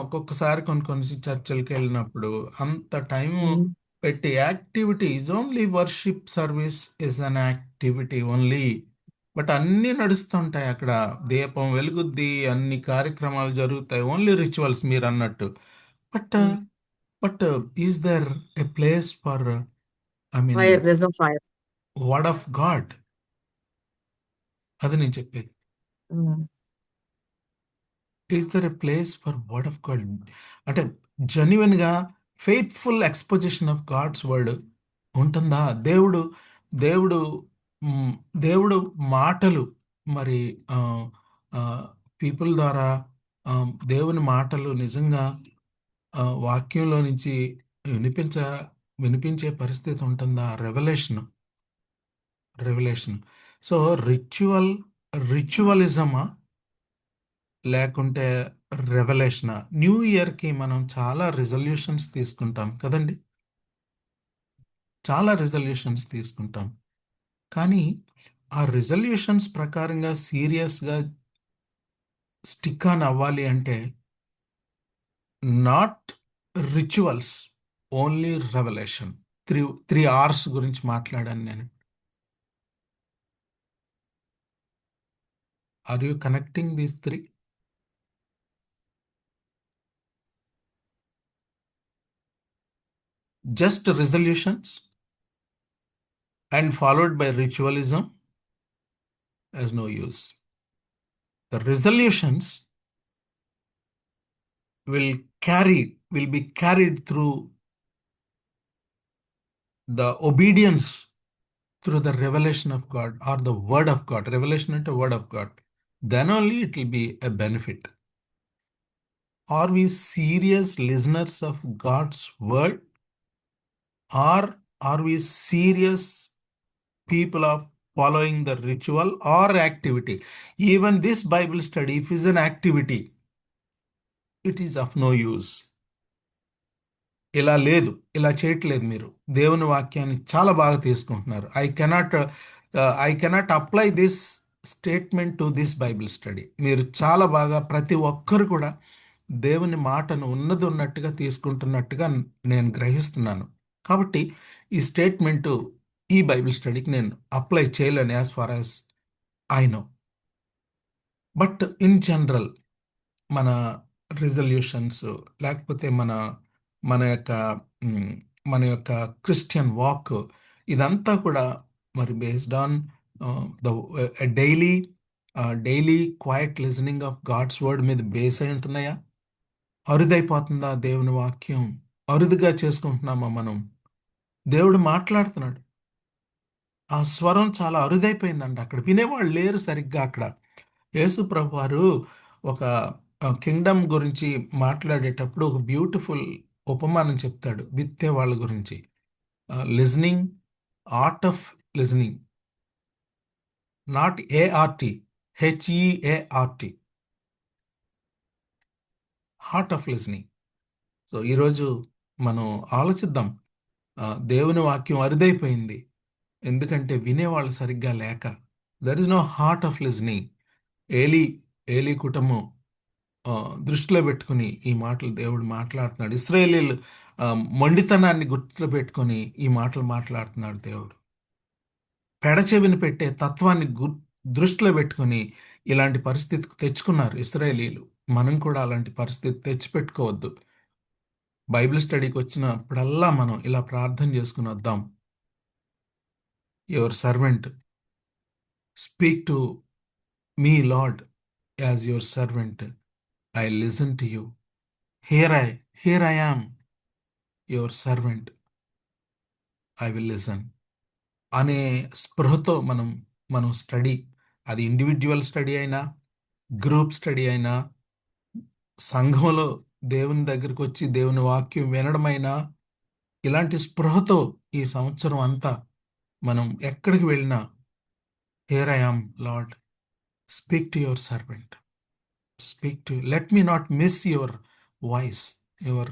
ఒక్కొక్కసారి కొన్ని చర్చలకి వెళ్ళినప్పుడు అంత టైము Mm. పెట్టి activity is only worship service is an activity only, but అన్నీ నడుస్తుంటాయి అక్కడ. దీపం వెలుగుద్ది, అన్ని కార్యక్రమాలు జరుగుతాయి, ఓన్లీ రిచువల్స్ మీరు అన్నట్టు. But Mm. But is there a place for, I mean, Fire, there's no fire. Word of God? అది నేను చెప్పేది. Mm. Is there a place for word of God? అంటే జెన్యున్గా faithful exposition of God's word ఉంటుందా? దేవుడు దేవుడు మ్, దేవుడు మాటలు మరి పీపుల్ ద్వారా దేవుని మాటలు నిజంగా వాక్యంలో నుంచి వినిపించే పరిస్థితి ఉంటుందా? రెవల్యూషన్. సో రిచువలిజమా లేకుంటే రెవల్యూషనా? న్యూ ఇయర్కి మనం చాలా రిజల్యూషన్స్ తీసుకుంటాం కదండి, చాలా రిజల్యూషన్స్ తీసుకుంటాం. కానీ ఆ రిజల్యూషన్స్ ప్రకారంగా సీరియస్గా స్టిక్ ఆన్ అవ్వాలి అంటే not rituals, only revolution. Three hours గురించి మాట్లాడాను నేను. Are you connecting these three? Just resolutions and followed by ritualism has no use. The resolutions will be carried through the obedience, through the revelation of God or the word of God. Revelation and the word of God. Then only it will be a benefit. Are we serious listeners of God's word, or are we serious people of following the ritual or activity? Even this Bible study, if is an activity, it is of no use. ఇలా లేదు, ఇలా చేయట్లేదు. మీరు దేవుని వాక్యాన్ని చాలా బాగా తీసుకుంటున్నారు. I cannot apply this statement to this Bible study. మీరు చాలా బాగా ప్రతి ఒక్కరు కూడా దేవుని మాటను ఉన్నది ఉన్నట్టుగా తీసుకుంటున్నట్టుగా నేను గ్రహిస్తున్నాను. కాబట్టి ఈ స్టేట్మెంటు ఈ బైబిల్ స్టడీకి నేను అప్లై చేయలేను as far as I know. But in general మన రిజల్యూషన్స్, లేకపోతే మన యొక్క మన యొక్క క్రిస్టియన్ వాక్, ఇదంతా కూడా మరి based on the daily quiet listening of God's word మీద బేస్ అయి ఉంటున్నాయా? అరుదైపోతుందా దేవుని వాక్యం? అరుదుగా చేసుకుంటున్నామా మనం? దేవుడు మాట్లాడుతున్నాడు, ఆ స్వరం చాలా అరుదైపోయిందంట. అక్కడ వినేవాళ్ళు లేరు సరిగ్గా. అక్కడ యేసు ప్రభు వారు ఒక కింగ్డమ్ గురించి మాట్లాడేటప్పుడు ఒక బ్యూటిఫుల్ ఉపమానం చెప్తాడు విత్తే వాళ్ళ గురించి. Listening, art of listening, not ART, HEART, heart of listening. So ఈరోజు మనం ఆలోచిద్దాం. దేవుని వాక్యం అరుదైపోయింది ఎందుకంటే వినేవాళ్ళు సరిగ్గా లేక. There is no heart of listening. Eli కుటుంబం దృష్టిలో పెట్టుకుని ఈ మాటలు దేవుడు మాట్లాడుతున్నాడు. ఇశ్రాయేలీలు మొండితనాన్ని గుర్తులో పెట్టుకొని ఈ మాటలు మాట్లాడుతున్నాడు దేవుడు. పెడచెవిని పెట్టే తత్వాన్ని దృష్టిలో పెట్టుకుని ఇలాంటి పరిస్థితికి తెచ్చుకున్నారు ఇశ్రాయేలీలు. మనం కూడా అలాంటి పరిస్థితి తెచ్చిపెట్టుకోవద్దు. బైబిల్ స్టడీకి వచ్చినప్పుడల్లా మనం ఇలా ప్రార్థన చేసుకుని వద్దాం. Your servant, speak to me lord as your servant. I listen to you. Here I am, your servant. I will listen. అనే స్పృహతో మనం స్టడీ, అది ఇండివిజువల్ స్టడీ అయినా, గ్రూప్ స్టడీ అయినా, సంఘంలో దేవుని దగ్గరికి వచ్చి దేవుని వాక్యం వినడమైనా, ఇలాంటి స్పృహతో ఈ సంవత్సరం అంతా మనం ఎక్కడికి వెళ్ళినా, here I am lord, speak to your servant. Speak to, let me not miss your voice, your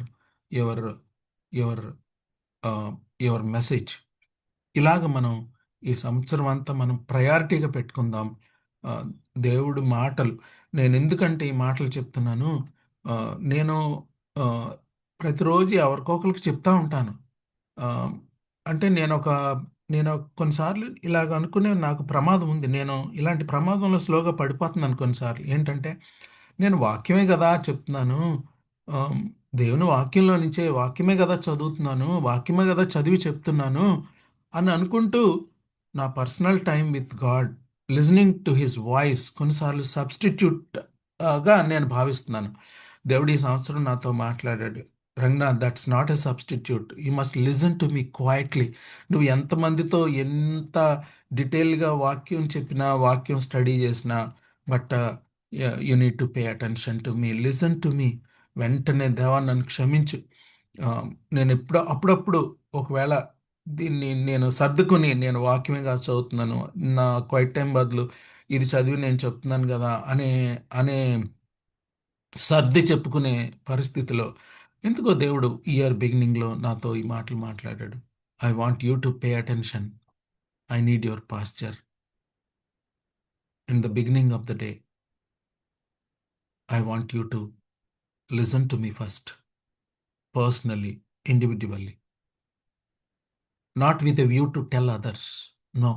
message. ఇలాగ మనం ఈ సంవత్సరం అంతా మనం ప్రయారిటీగా పెట్టుకుందాం దేవుడు మాటలు. నేను ఎందుకంటే ఈ మాటలు చెప్తున్నాను, నేను ప్రతిరోజు ఎవరికొకరికి చెప్తా ఉంటాను. అంటే నేను కొన్నిసార్లు ఇలాగ అనుకునే నాకు ప్రమాదం ఉంది. నేను ఇలాంటి ప్రమాదంలో స్లోగా పడిపోతున్నాను కొన్నిసార్లు. ఏంటంటే నేను వాక్యమే కదా చెప్తున్నాను, దేవుని వాక్యంలో నుంచే వాక్యమే కదా చదువుతున్నాను, వాక్యమే కదా చదివి చెప్తున్నాను అని అనుకుంటూ నా personal time with God, listening to his voice కొన్నిసార్లు సబ్స్టిట్యూట్గా నేను భావిస్తున్నాను. దేవుడు ఈ సంవత్సరం నాతో మాట్లాడాడు, Ranganath, that's not a substitute, you must listen to me quietly. నువ్వు ఎంతమందితో ఎంత డీటెయిల్గా వాక్యం చెప్పినా, వాక్యం స్టడీ చేసినా, but you need to pay attention to me, listen to me. వెంటనే దేవా నన్ను క్షమించు. నేను అప్పుడప్పుడు ఒకవేళ దీన్ని నేను సర్దుకుని నేను వాక్యమే కాదు చదువుతున్నాను, నా క్వైట్ టైం బదులు ఇది చదివి నేను చెప్తున్నాను కదా అనే సర్ది చెప్పుకునే పరిస్థితిలో ఎందుకో దేవుడు ఇయర్ బిగినింగ్లో నాతో ఈ మాటలు మాట్లాడాడు. I want you to pay attention. I need your posture. In the beginning of the day I want you to listen to me first, personally, individually, not with a view to tell others. No,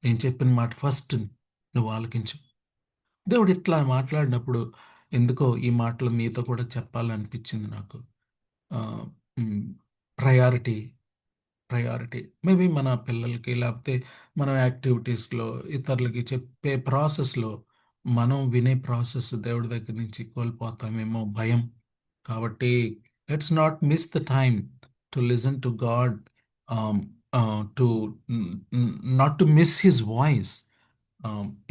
నేను చెప్పిన మాట first నువ్వు ఆలకించు. దేవుడు ఇట్లా మాట్లాడినప్పుడు ఎందుకో ఈ మాటలు మీతో కూడా చెప్పాలనిపించింది నాకు. ప్రయారిటీ మేబీ మన పిల్లలకి లేకపోతే మనం యాక్టివిటీస్లో ఇతరులకి చెప్పే ప్రాసెస్లో మనం వినే ప్రాసెస్ దేవుడి దగ్గర నుంచి కోల్పోతామేమో భయం. కాబట్టి let's not miss the time to listen to God, to not to miss his voice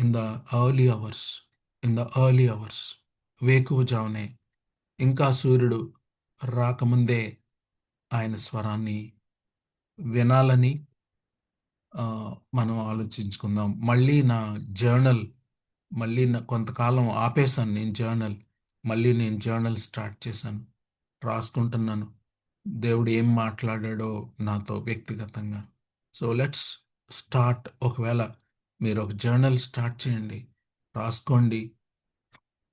in the early hours. వేకువజామునే ఇంకా సూర్యుడు రాకముందే ఆయన స్వరాన్ని వినాలని మనం ఆలోచించుకుందాం. మళ్ళీ కొంతకాలం ఆపేశాను నేను జర్నల్. మళ్ళీ నేను జర్నల్ స్టార్ట్ చేశాను, రాసుకుంటున్నాను దేవుడు ఏం మాట్లాడాడో నాతో వ్యక్తిగతంగా. So let's start. ఒకవేళ మీరు ఒక జర్నల్ స్టార్ట్ చేయండి, రాసుకోండి.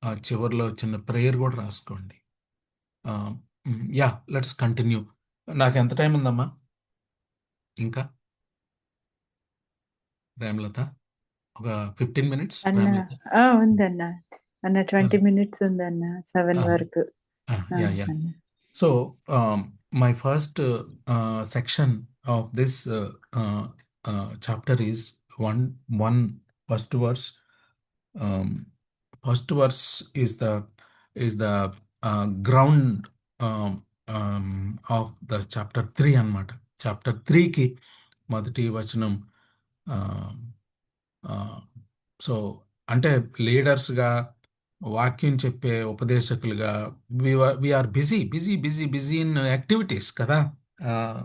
ఆ చివరిలో చిన్న ప్రేయర్ కూడా రాసుకోండి. Let's continue. నాకు ఎంత టైం ఉందమ్మా ఇంకా? ప్రేమలత ఒక 15 minutes. ఉందన్న 20 minutes ఉందన్న 7 వరకు. So my first section of this chapter is first verse. First verse is the ground of the chapter 3 అన్నమాట. Chapter 3కి మొదటి వచనం. సో అంటే లీడర్స్గా, వాక్యం చెప్పే ఉపదేశకులుగా వీఆర్ బిజీ ఇన్ యాక్టివిటీస్ కదా.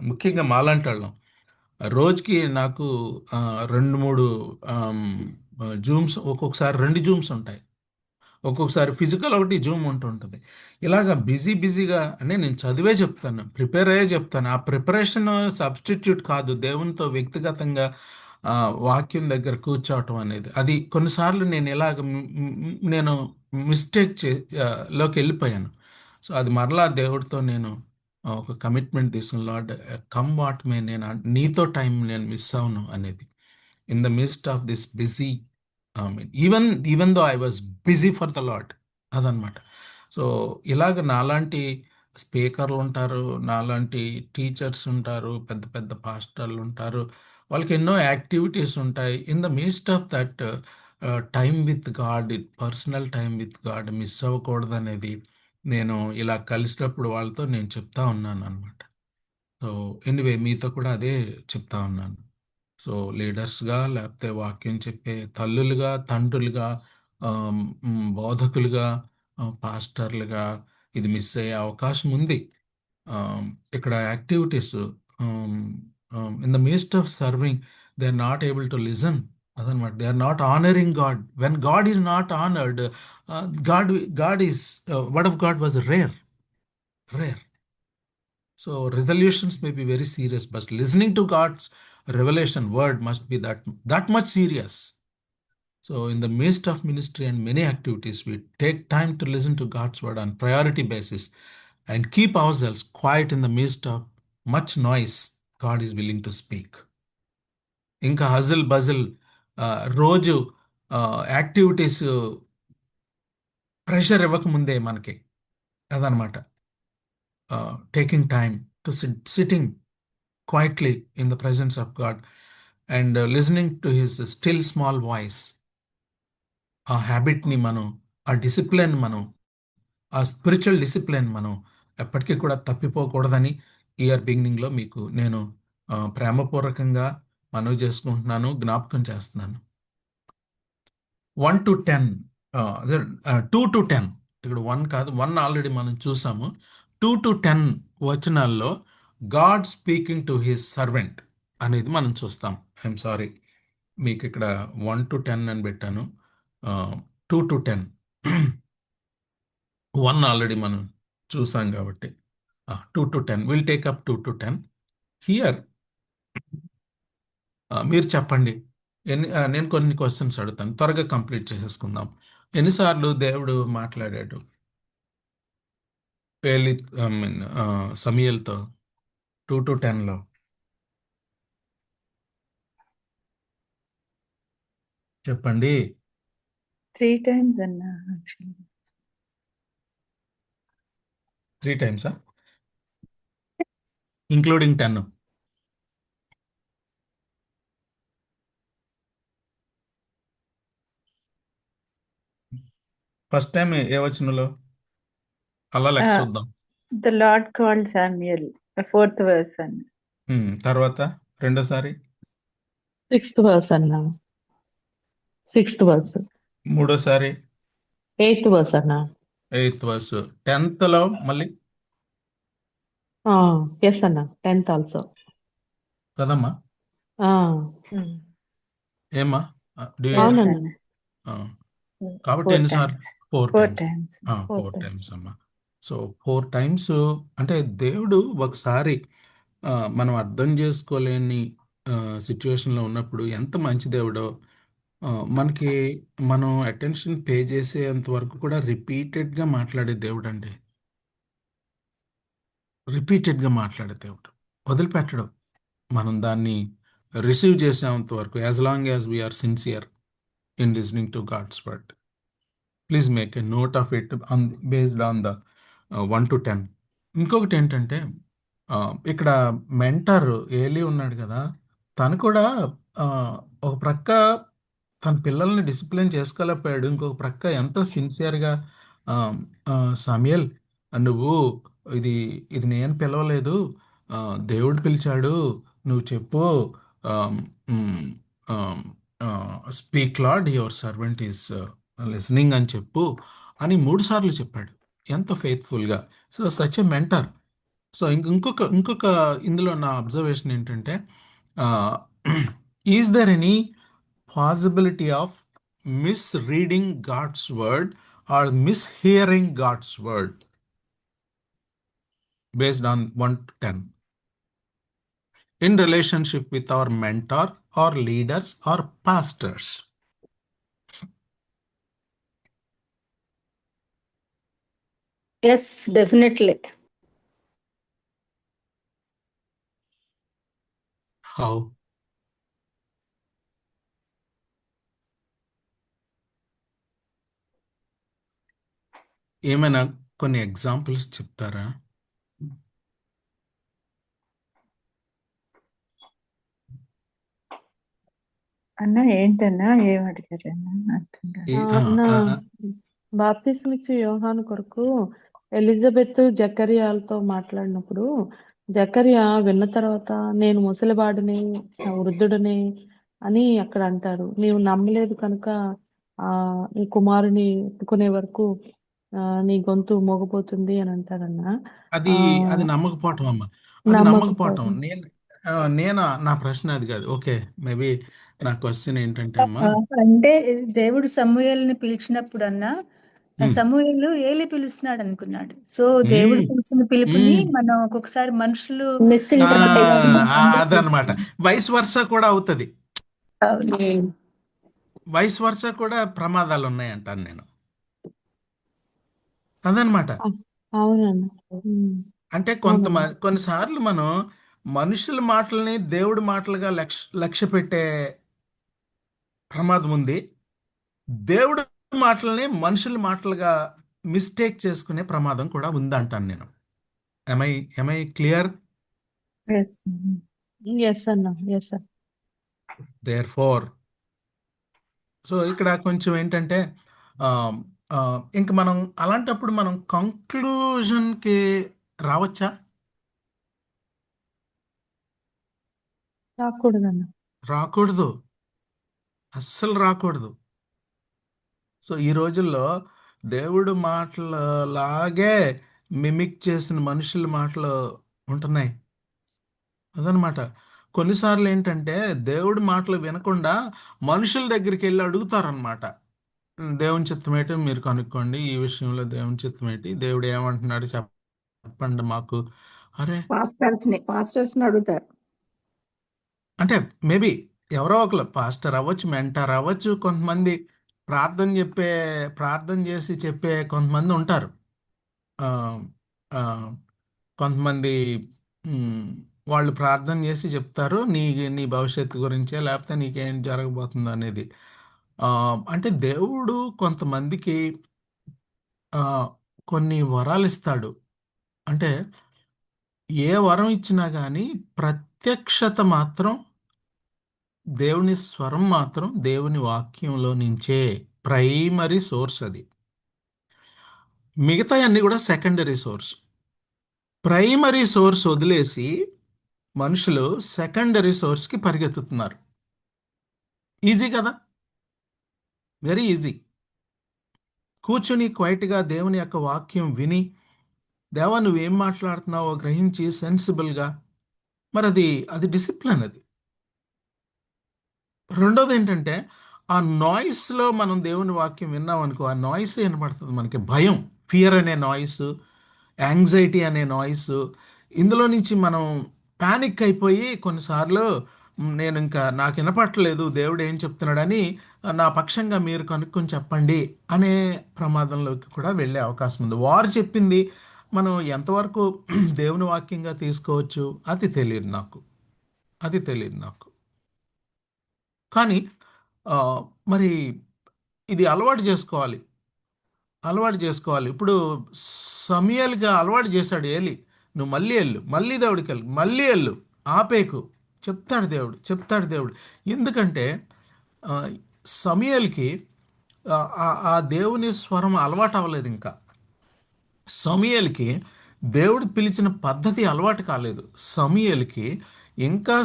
ముఖ్యంగా మాలాంటి వాళ్ళం రోజుకి నాకు 2-3 జూమ్స్, ఒక్కొక్కసారి 2 జూమ్స్ ఉంటాయి, ఒక్కొక్కసారి ఫిజికల్ ఒకటి జూమ్ ఉంటుంటుంది. ఇలాగా బిజీగా అంటే నేను చదివే చెప్తాను, ప్రిపేర్ అయ్యే చెప్తాను. ఆ ప్రిపరేషన్ సబ్స్టిట్యూట్ కాదు దేవునితో వ్యక్తిగతంగా వాక్యం దగ్గర కూర్చోవటం అనేది. అది కొన్నిసార్లు నేను మిస్టేక్ లోకి వెళ్ళిపోయాను. సో అది మరలా దేవుడితో నేను ఒక కమిట్మెంట్ తీసుకున్న, లార్డ్ కమ్ వాట్ మే, నేను నీతో టైం నేను మిస్ అవును అనేది. In the midst of this busy, even though I was busy for the Lord, అదనమాట. సో ఇలాగ నాలాంటి స్పీకర్లు ఉంటారు, నాలాంటి టీచర్స్ ఉంటారు, పెద్ద పెద్ద పాస్టర్లు ఉంటారు, వాళ్ళకి ఎన్నో యాక్టివిటీస్ ఉంటాయి. In the midst of that time with God, personal time with God miss అవ్వకూడదు అనేది నేను ఇలా కలిసినప్పుడు వాళ్ళతో నేను చెప్తా ఉన్నాను అనమాట. సో ఎనీవే మీతో కూడా అదే చెప్తా ఉన్నాను. సో లీడర్స్గా, లేకపోతే వాక్యం చెప్పే తల్లులుగా, తండ్రులుగా, బోధకులుగా, పాస్టర్లుగా ఇది మిస్ అయ్యే అవకాశం ఉంది. ఇక్కడ activities in the midst of serving they are not able to listen, అదనమాట. They are not honouring God. When God is not honoured, God is word of God was rare. So resolutions may be very serious, but listening to God's revelation word must be that much serious. So in the midst of ministry and many activities, we take time to listen to God's word on priority basis and keep ourselves quiet in the midst of much noise. God is willing to speak. ఇంకా హజిల్ బజిల్ రోజు activities pressure ఇవ్వకముందే మనకి అదనమాట. Taking time to sitting quietly in the presence of God and listening to his still small voice. ఆ హ్యాబిట్ని మనం, ఆ discipline మనం, ఆ spiritual discipline మనం ఎప్పటికీ కూడా తప్పిపోకూడదని ఇయర్ బిగినింగ్లో మీకు నేను ప్రేమపూర్వకంగా మనవి చేసుకుంటున్నాను, జ్ఞాపకం చేస్తున్నాను. 1 to 10, 2 to 10, ఇక్కడ 1 కాదు, 1 ఆల్రెడీ మనం చూసాము. 2 to 10 వచనాల్లో God speaking to his servant అనేది మనం చూస్తాం. ఐఎమ్ సారీ, మీకు ఇక్కడ 1 to 10 అని పెట్టాను. 2 to 10 1 ఆల్రెడీ మనం చూసాం కాబట్టి 2 to 10 will take up 2 to 10 here. మీరు చెప్పండి. నేను కొన్ని క్వశ్చన్స్ అడుగుతాను, త్వరగా కంప్లీట్ చేసేసుకుందాం. ఎన్నిసార్లు దేవుడు మాట్లాడాడు సమూయేలుతో 2 to 10లో? చెప్పండి. 3 times అన్నా actually. 3 times including 10? First time ఏ వచనంలో? అలా లెక్క Ah, చూద్దాం. the Lord called Samuel, the 4th verse అన్నా. తర్వాత రెండోసారి, 6th verse అన్నా. 6th verse. మూడోసారి, 8th verse అన్నా. 8th verse, 10thలో మళ్ళీ Yes అన్నా. 10th also. కదమ్మా? ఏమ్మా? Do you- Yes అవునన్నా. అన్నా. ఆ, కాబట్టి 4 ఎన్నిసార్లు? times. 4 4 times. times. 4 times అమ్మా. సో 4 times అంటే దేవుడు ఒకసారి మనం అర్థం చేసుకోలేని సిచ్యువేషన్లో ఉన్నప్పుడు ఎంత మంచి దేవుడో, మనకి మనం అటెన్షన్ పే చేసేంత వరకు కూడా రిపీటెడ్గా మాట్లాడే దేవుడు అండి. రిపీటెడ్గా మాట్లాడే దేవుడు, వదిలిపెట్టడం. మనం దాన్ని రిసీవ్ చేసేంత వరకు, as long as we're sincere in listening to God's word. Please make a note of it based on the 1 to 10. ఇంకొకటి ఏంటంటే, ఇక్కడ మెంటర్ ఏలి ఉన్నాడు కదా, తను కూడా ఒక ప్రక్క తన పిల్లల్ని డిసిప్లిన్ చేసుకోలేకపోయాడు, ఇంకొక ప్రక్క ఎంతో సిన్సియర్గా సమయల్, నువ్వు ఇది ఇది నేను పిలవలేదు, దేవుడు పిలిచాడు, నువ్వు చెప్పు, speak Lord, your servant is listening అని చెప్పు అని 3 సార్లు చెప్పాడు. ఎంత ఫెయిత్ఫుల్గా. So such a mentor. So ఇంకొక ఇందులో నా అబ్జర్వేషన్ ఏంటంటే, is there any possibility of misreading God's word or mishearing God's word based on 1 to 10 in relationship with our mentor or leaders or pastors? Yes, definitely. How? ఏమైనా కొన్ని examples చెప్తారా? అన్నా ఏంటన్నా ఏం అడిగారన్నా అర్థం కాదు. అన్నా, బాప్తిస్మ ఇచ్చే యోహాను కొరకు ఎలిజబెత్ జకరియాలతో మాట్లాడినప్పుడు జకరియా విన్న తర్వాత, నేను ముసలివాడిని, వృద్ధుడిని అని అక్కడ అంటారు. నీవు నమ్మలేదు కనుక నీ కుమారుని ఎత్తుకునే వరకు నీ గొంతు మోగపోతుంది అని అంటారన్నా. అది అది నమ్మకపోవటం అమ్మా, అది నమ్మకపోవటం. నేను నా ప్రశ్న అది కాదు. ఓకే, మేబీ నా క్వశ్చన్ ఏంటంటే అమ్మా, అంటే దేవుడు సమూయేలుని పిలిచినప్పుడు అన్నా, సమూయేలు ఏలి పిలుస్తున్నాడు అనుకున్నాడు. సో దేవుడు పిలిచిన పిలుపుని మనం ఒక్కొక్కసారి మనుషులు అదనమాట. వైస్ వర్సా కూడా అవుతుంది. వైస్ వర్సా కూడా ప్రమాదాలు ఉన్నాయంటాను నేను. అదనమాట. అవునన్నా. అంటే కొన్నిసార్లు మనం మనుషుల మాటల్ని దేవుడి మాటలుగా లక్ష్య పెట్టే ప్రమాదం ఉంది. దేవుడి మాటల్ని మనుషుల మాటలుగా మిస్టేక్ చేసుకునే ప్రమాదం కూడా ఉందంటాను నేను. am I clear? Yes అన్నా. Yes sir. Therefore, సో ఇక్కడ కొంచెం ఏంటంటే, ఇంక మనం అలాంటప్పుడు మనం కంక్లూజన్కి రావచ్చా? రాకూడదన్నా. రాకూడదు, అస్సలు రాకూడదు. సో ఈ రోజుల్లో దేవుడు మాటలు లాగే మిమిక్ చేసిన మనుషుల మాటలు ఉంటున్నాయి. అదనమాట. కొన్నిసార్లు ఏంటంటే దేవుడి మాటలు వినకుండా మనుషుల దగ్గరికి వెళ్ళి అడుగుతారనమాట. దేవుని చిత్తం ఏంటో మీరు కనుక్కోండి. ఈ విషయంలో దేవుని చిత్తం ఏంటి, దేవుడు ఏమంటున్నాడు చెప్పండి మాకు. అరే పాస్టర్స్ ని అడుగుతారు. అంటే మేబీ ఎవరో ఒకరు పాస్టర్ అవ్వచ్చు, మెంటర్ అవ్వచ్చు, కొంతమంది ప్రార్థన చేసి చెప్పే కొంతమంది ఉంటారు. ఆ, ఆ, కొంతమంది మ్, వాళ్ళు ప్రార్థన చేసి చెప్తారు నీ భవిష్యత్తు గురించే, లేకపోతే నీకేం జరగబోతుందో అనేది. ఆ, అంటే దేవుడు కొంతమందికి ఆ, కొన్ని వరాలు ఇస్తాడు. అంటే ఏ వరం ఇచ్చినా కానీ ప్రత్యక్షత మాత్రం, దేవుని స్వరం మాత్రం దేవుని వాక్యంలో నుంచే ప్రైమరీ సోర్స్ అది. మిగతా అన్ని కూడా సెకండరీ సోర్స్. ప్రైమరీ సోర్స్ వదిలేసి మనుషులు సెకండరీ సోర్స్కి పరిగెత్తుతున్నారు. ఈజీ కదా, వెరీ ఈజీ. కూర్చుని క్వైట్గా దేవుని యొక్క వాక్యం విని, దేవా నువ్వేం మాట్లాడుతున్నావో గ్రహించి సెన్సిబుల్గా, మరి అది డిసిప్లిన్. అది రెండోది ఏంటంటే, ఆ నాయిస్లో మనం దేవుని వాక్యం విన్నాం అనుకో, ఆ నాయిస్ వినపడుతుంది మనకి. భయం, ఫియర్ అనే నాయిస్, యాంగ్జైటీ అనే నాయిస్, ఇందులో నుంచి మనం పానిక్ అయిపోయి కొన్నిసార్లు నేను ఇంకా నాకు వినపట్టలేదు దేవుడు ఏం చెప్తున్నాడని, నా పక్షంగా మీరు కనుక్కొని చెప్పండి అనే ప్రమాదంలోకి కూడా వెళ్ళే అవకాశం ఉంది. వారు చెప్పింది మనం ఎంతవరకు దేవుని వాక్యంగా తీసుకోవచ్చు అది తెలియదు నాకు. కానీ ఆ, మరి ఇది అలవాటు చేసుకోవాలి. ఇప్పుడు సమయలుగా అలవాటు చేశాడు ఏలి. నువ్వు మళ్ళీ వెళ్ళు, మళ్ళీ దేవుడికి వెళ్ళు, మళ్ళీ వెళ్ళు, ఆపేకు, చెప్తాడు దేవుడు. ఎందుకంటే ఆ, సమయల్కి ఆ దేవుని స్వరం అలవాటు అవ్వలేదు ఇంకా. సమూయేలుకి దేవుడు పిలిచిన పద్ధతి అలవాటు కాలేదు. సమూయేలుకి ఇంకా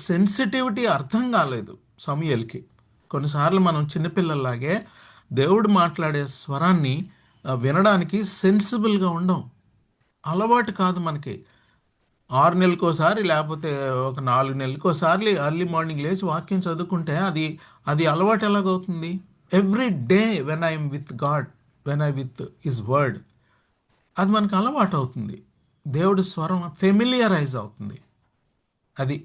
సెన్సిటివిటీ అర్థం కాలేదు. సమూయేలుకి కొన్నిసార్లు మనం చిన్నపిల్లల్లాగే దేవుడు మాట్లాడే స్వరాన్ని వినడానికి సెన్సిబుల్గా ఉండం. అలవాటు కాదు మనకి. 6 నెలలకోసారి లేకపోతే ఒక 4 నెలలకోసారి ఎర్లీ మార్నింగ్ లేచి వాక్యం చదువుకుంటే అది అలవాటు ఎలాగవుతుంది? Every day when I'm with God, when I with his word, అది మనకు అలవాటు అవుతుంది. దేవుడి స్వరం ఫెమిలియరైజ్ అవుతుంది. అది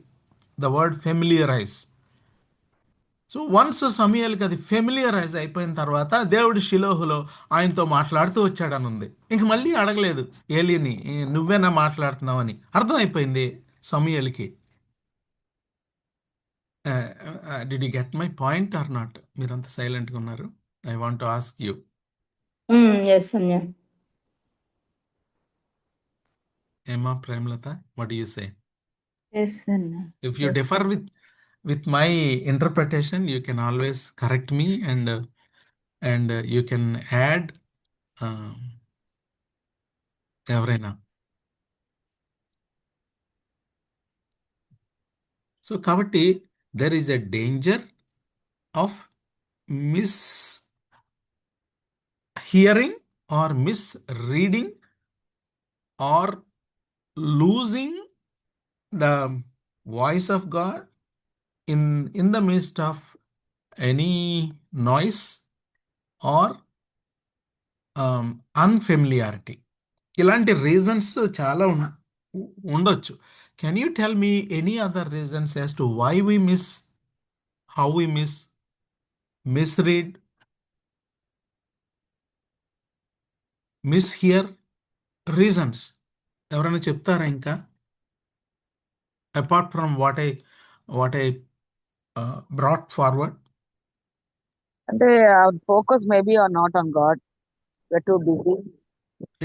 the word familiarise. So once సమూయేలుకి అది ఫెమిలియరైజ్ అయిపోయిన తర్వాత దేవుడి షిలోహులో ఆయనతో మాట్లాడుతూ వచ్చాడని ఉంది. ఇంక మళ్ళీ అడగలేదు ఏలీని, నువ్వేనా మాట్లాడుతున్నావని. అర్థమైపోయింది సమూయేలుకి. Did you get my point or not? మీరంతా సైలెంట్గా ఉన్నారు. I want to ask you. Yes Anya. ఏమా Premalatha, what do you say? Yes Anya. If you differ with my interpretation, you can always correct me, and you can add ఎవరైనా. So కాబట్టి there is a danger of mishearing or misreading or losing the voice of God in the midst of any noise or unfamiliarity. ఇలాంటి reasons చాలా ఉండొచ్చు. Can you tell me any other reasons as to why we miss, how we misread, mishear? Reasons ఎవరైనా చెప్తారా ఇంకా, apart from what I brought forward? అంటే our focus maybe are not on God. We're too busy.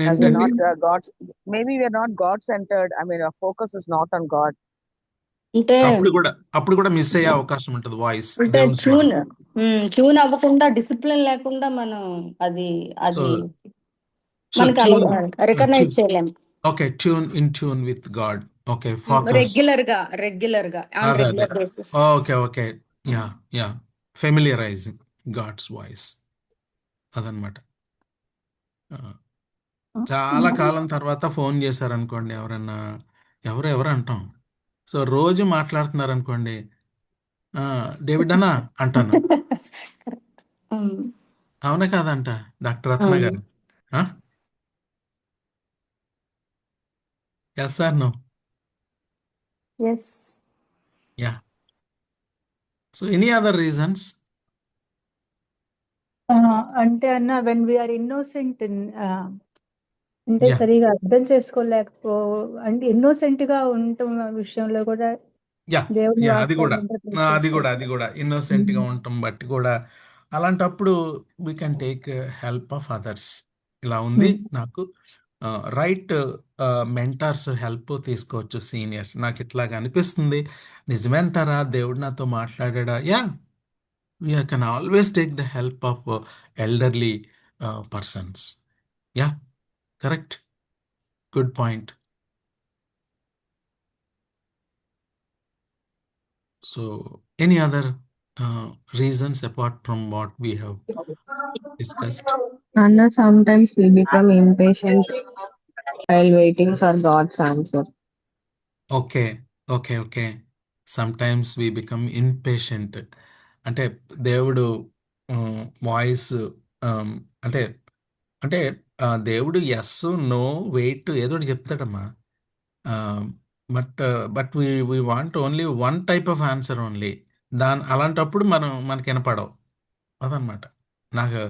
And we're ఏంటండి? not God. Maybe we're not God centered. I mean, our focus is not on God. అంటే అప్పుడు కూడా miss అయ్యే అవకాశం ఉంటుంది voice, అంటే దేవుని స్వరం. ట్యూన్ అవ్వకుండా, డిసిప్లిన్ లేకుండా మనం అది సో మనకి రికగ్నైజ్ చేయలేం. Okay, tune with God. Okay, focus regular గా on regular basis. Okay, yeah familiarising God's voice, అదనమాట. చాలా కాలం తర్వాత ఫోన్ చేశారనుకోండి ఎవరన్నా, ఎవరు అంటాం. సో రోజు మాట్లాడుతున్నారు అనుకోండి, డేవిడ్ అన్నా అంటాను. అవునా కాదంట డాక్టర్ రత్న అవును. గారు? Yes sir no? Yes. Yeah. So any other reasons? అంటే అన్న వెన్ వీఆర్ ఇన్నోసెంట్, అంటే యా సరిగా అర్థం చేసుకోలేకపో అంటే ఇన్నోసెంట్ గా ఉండటం విషయంలో కూడా యా దేవుని యా అది కూడా వాక్యాలు ఇంటర్ప్రిట్ అది కూడా చేసుకోవాలి. అది కూడా ఇన్నోసెంట్గా ఉండటం బట్టి కూడా అలాంటప్పుడు we can take help of others. ఇలా ఉంది నాకు, రైట్ మెంటర్స్ హెల్ప్ తీసుకోవచ్చు, సీనియర్స్. నాకు ఇట్లాగా అనిపిస్తుంది, నిజమే అంటారా, దేవుడు నాతో మాట్లాడా? Yeah, we can always take the help of elderly persons. Yeah, correct. Good point. So, any other reasons apart from what we have discussed? Anna, sometimes we become impatient while waiting for God's answer. Okay, okay, okay. Sometimes we become impatient. అంటే దేవుడు voice, అంటే అంటే దేవుడు yes no wait ఏదో ఒకటి చెప్తాడమ్మా. But we want only one type of answer only. అలాంటప్పుడు మనకి వినపడవు. అదనమాట. నాకు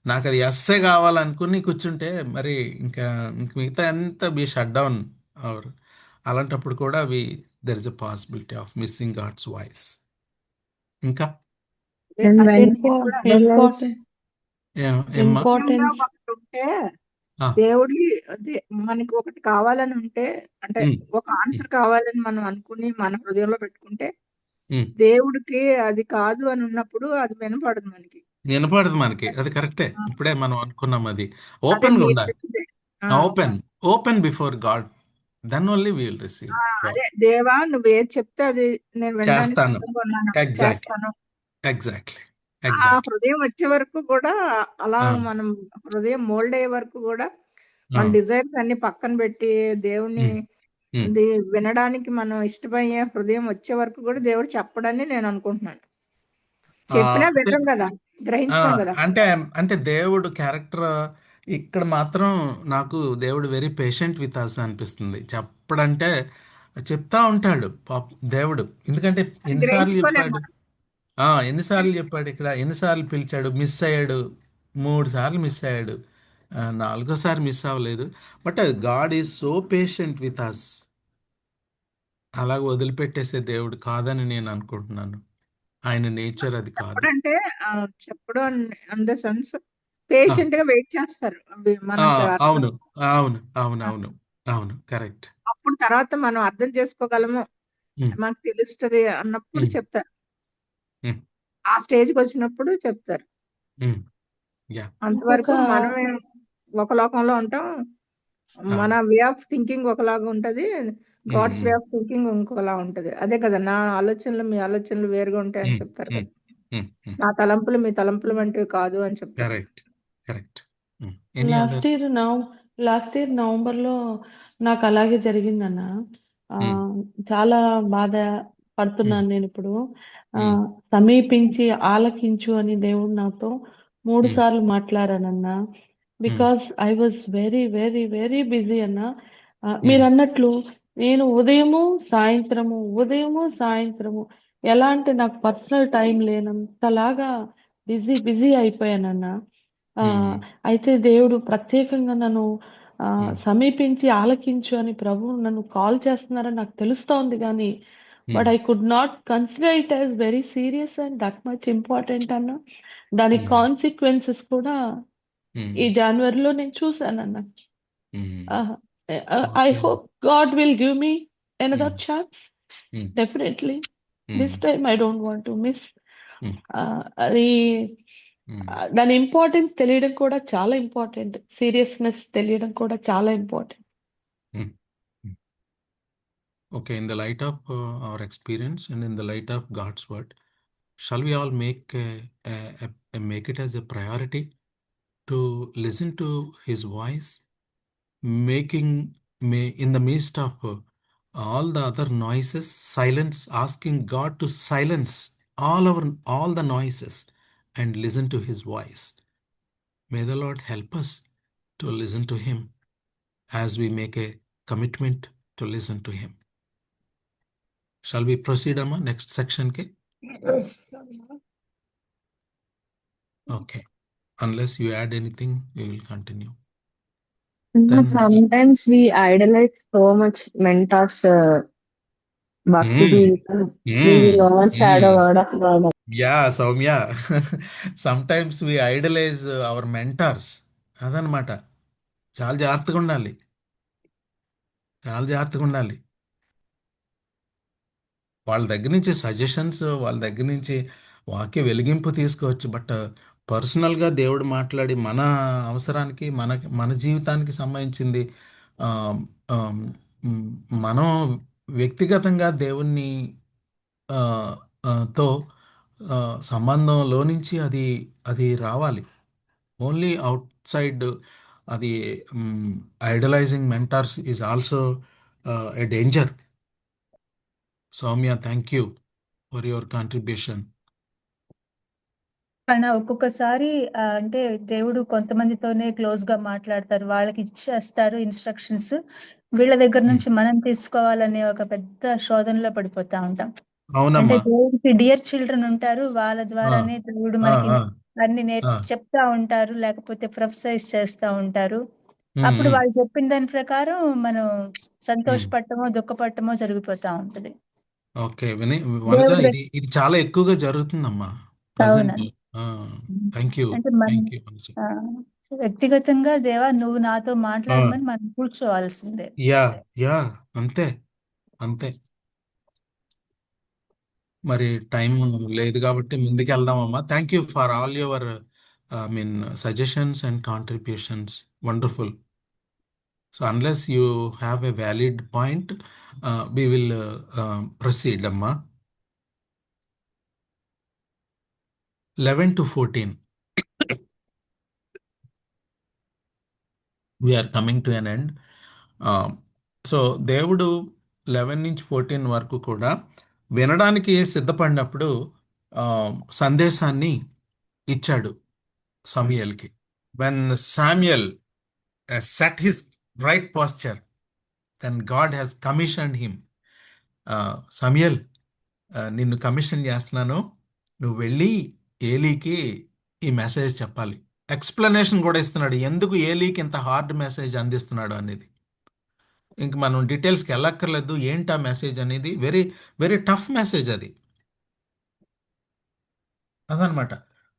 నాకు అది ఎస్సే కావాలనుకుని కూర్చుంటే మరి ఇంకా మిగతా అంతా బీ షట్ డౌన్. అవర్ అలాంటప్పుడు కూడా there is a possibility of missing God's voice. ఇంకా And అదే when నేను కూడా important, ఏమ్మా? importance, ఒకటి ఉంటే ఆ, దేవుడి అదే మనకి ఒకటి కావాలని ఉంటే, అంటే ఉమ్, ఒక ఆన్సర్ కావాలని మనం అనుకుని మన హృదయంలో పెట్టుకుంటే, ఉమ్. దేవుడికి అది కాదు అని ఉన్నప్పుడు అది వినపడదు మనకి. వినపడదు మనకి, అది కరెక్టే. ఆ, ఇప్పుడే మనం అనుకున్నాం అది. అదే ఓపెన్గా మీరు ఉండాలి. చెప్పిందే. ఆ, open before God, then only we will receive. అదే దేవా నువ్వు ఏది చెప్తే అది నేను వినడానికి చేస్తాను. సిద్ధంగా ఉన్నాను, ఎగ్జాక్ట్లీ, చేస్తాను. ఎగ్జాక్ట్లీ, ఆ ఎగ్జాక్ట్లీ. హృదయం వచ్చే వరకు కూడా అలా మనం హృదయం మోల్డ్ అయ్యే వరకు కూడా మన డిజైర్స్ అన్ని పక్కన పెట్టి దేవుని ఇది వినడానికి మనం ఇష్టమయ్యే హృదయం వచ్చే వరకు కూడా దేవుడు చెప్పడని నేను అనుకుంటున్నాను. చెప్పినా వినడం కదా, గ్రహించుకోం కదా. అంటే అంటే దేవుడు క్యారెక్టర్ ఇక్కడ మాత్రం నాకు దేవుడు వెరీ పేషెంట్ విత్ అస్ అనిపిస్తుంది. చెప్పడంటే చెప్తా ఉంటాడు పాప దేవుడు. ఎందుకంటే అది ఎన్నిసార్లు గ్రహించుకోలేము చెప్పాడు, మనం. ఎన్నిసార్లు చెప్పాడు ఇక్కడ, ఎన్నిసార్లు పిలిచాడు, మిస్ అయ్యాడు. 3 సార్లు మిస్ అయ్యాడు, నాలుగోసారి మిస్ అవ్వలేదు. But God is so patient with us. అలాగ వదిలిపెట్టేసే దేవుడు కాదని నేను అనుకుంటున్నాను. ఆయన నేచర్ అది కాదు. చెప్పడంటే చెప్పడం అన్ ద సెన్స్ పేషెంట్ గా వెయిట్ చేస్తారు. అవి మనకు అర్థం. అవును, అవును, అవును, అవును, అవును, కరెక్ట్. అప్పుడు తర్వాత మనం అర్థం చేసుకోగలము, మనకు తెలుస్తుంది అన్నప్పుడు చెప్తారు. ఆ స్టేజ్కి వచ్చినప్పుడు చెప్తారు. అంతవరకు ఇంకొక- మనమే ఒక లోకంలో ఉంటాం. మన వే ఆఫ్ థింకింగ్ ఒకలాగా ఉంటది, గాడ్స్ వే ఆఫ్ థింకింగ్ ఇంకోలా ఉంటది. అదే కదా, నా ఆలోచనలు మీ ఆలోచనలు వేరుగా ఉంటాయని చెప్తారు కదా. నా తలంపులు మీ తలంపులు వంటివి కాదు అని చెప్తారు. Correct, correct. Last year November లో నాకు అలాగే జరిగిందన్న. చాలా బాధ పడుతున్నాను నేను ఇప్పుడు. సమీపించి ఆలకించు అని దేవుడు నాతో 3 సార్లు మాట్లాడానన్నా. Because I was very very very busy అన్న. మీరు అన్నట్లు నేను ఉదయము సాయంత్రము ఎలా అంటే నాకు పర్సనల్ టైం లేనంతలాగా బిజీ అయిపోయానన్న. అయితే దేవుడు ప్రత్యేకంగా నన్ను సమీపించి ఆలకించు అని ప్రభువు నన్ను కాల్ చేస్తున్నారని నాకు తెలుస్తోంది కానీ, but I could not consider it as very serious and that much important అన్న. దాని కాన్సిక్వెన్సెస్ కూడా ఈ జనవరిలో నేను చూసానన్న. I hope God will give me another chance. Definitely this time I don't want to miss. అది దాని ఇంపార్టెన్స్ తెలియడం కూడా చాలా ఇంపార్టెంట్. సీరియస్నెస్ తెలియడం కూడా చాలా important. Okay, in the light of our experience and in the light of God's word, shall we all make it as a priority to listen to His voice, in the midst of all the other noises, silence, asking God to silence all the noises and listen to His voice. May the Lord help us to listen to Him as we make a commitment to listen to Him. Shall we proceed, Amma? Next section ke? Okay. Unless you add anything, we will continue. Then Sometimes we idolize so much mentors, Bhakti Jeevitam. We will overshadow word of God. Yeah, Soumya. Sometimes we idolize our mentors. అదనమాట. చాలా జాగ్రత్తగా ఉండాలి. చాలా జాగ్రత్తగా ఉండాలి. వాళ్ళ దగ్గర నుంచి సజెషన్స్, వాళ్ళ దగ్గర నుంచి వాక్య వెలిగింపు తీసుకోవచ్చు. బట్ పర్సనల్గా దేవుడు మాట్లాడి మన అవసరానికి, మన జీవితానికి సంబంధించింది ఆ, ఆ, మ్, మనం వ్యక్తిగతంగా దేవుణ్ణి ఆ, తో సంబంధంలో నుంచి అది రావాలి. ఓన్లీ అవుట్ సైడ్ అది idolising mentors is also a danger. Soumya, thank you for your contribution. కానీ ఒక్కొక్కసారి అంటే దేవుడు కొంతమందితోనే క్లోజ్ గా మాట్లాడతారు, వాళ్ళకి ఇచ్చేస్తారు ఇన్స్ట్రక్షన్స్, వీళ్ళ దగ్గర నుంచి మనం తీసుకోవాలనే ఒక పెద్ద శోధనలో పడిపోతా ఉంటాం. అంటే అవునమ్మా. దేవుడికి డియర్ చిల్డ్రన్ ఉంటారు, వాళ్ళ ద్వారానే దేవుడు ఆ, మనకి ఆ, అన్ని ఆ. చెప్తా ఉంటారు, లేకపోతే ప్రొఫెసైజ్ చేస్తా ఉంటారు. మ్, అప్పుడు మ్, వాళ్ళు చెప్పిన దాని ప్రకారం మనం మ్. సంతోషపడటమో దుఃఖపడటమో జరిగిపోతా ఉంటది. ఓకే వనజ, దేవుడు ఇది చాలా ఎక్కువగా జరుగుతుందమ్మా ప్రజెంట్. అవునండి. థ్యాంక్ యూ అంటే మనం థ్యాంక్ యూ వనజ. ఆ, వ్యక్తిగతంగా దేవా నువ్వు నాతో మాట్లాడమని మనం కూర్చోవాల్సిందే. యా యా అంతే అంతే. మరి టైం లేదు కాబట్టి ముందుకు వెళ్దామమ్మా. Thank you for all your suggestions and contributions. Wonderful. So unless you have a valid point, we will proceed, Amma. 11 to 14. We are coming to an end. So దేవుడు 11 నుంచి 14 వరకు కూడా వినడానికి సిద్ధపడినప్పుడు సందేశాన్ని ఇచ్చాడు సమూయేలుకి. When Samuel set his right posture, then God has commissioned him. Samuel, నిన్ను commission చేస్తున్నాను, నువ్వు వెళ్ళి ఏలీకి ఈ మెసేజ్ చెప్పాలి. ఎక్స్ప్లెనేషన్ కూడా ఇస్తున్నాడు, ఎందుకు ఏలీకి ఇంత హార్డ్ మెసేజ్ అందిస్తున్నాడు అనేది. ఇంక మనం డీటెయిల్స్కి వెళ్ళక్కర్లేదు. ఏంటి ఆ మెసేజ్ అనేది, వెరీ వెరీ టఫ్ మెసేజ్ అది, అదనమాట.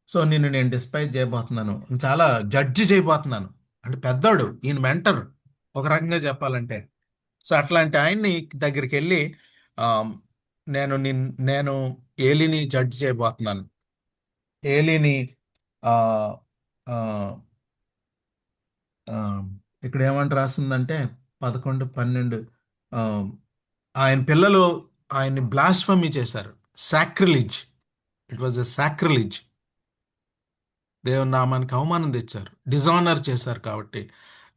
సో నేను డిస్పైజ్ చేయబోతున్నాను, చాలా జడ్జి చేయబోతున్నాను. అంటే పెద్దోడు, ఈయన మెంటర్ ఒక రకంగా చెప్పాలంటే. సో అట్లాంటి ఆయన్ని దగ్గరికి వెళ్ళి నేను ఏలీని జడ్జి చేయబోతున్నాను. ఏలీని ఆ, ఆ, ఆ, ఇక్కడ ఏమంట రాస్తుందంటే 11, 12 ఆయన పిల్లలు ఆయన్ని బ్లాస్ఫమీ చేశారు. సాక్రిలిజ్, ఇట్ వాజ్ ఎ సాక్రిలిజ్. దేవుని నామానికి అవమానం తెచ్చారు, డిజానర్ చేశారు. కాబట్టి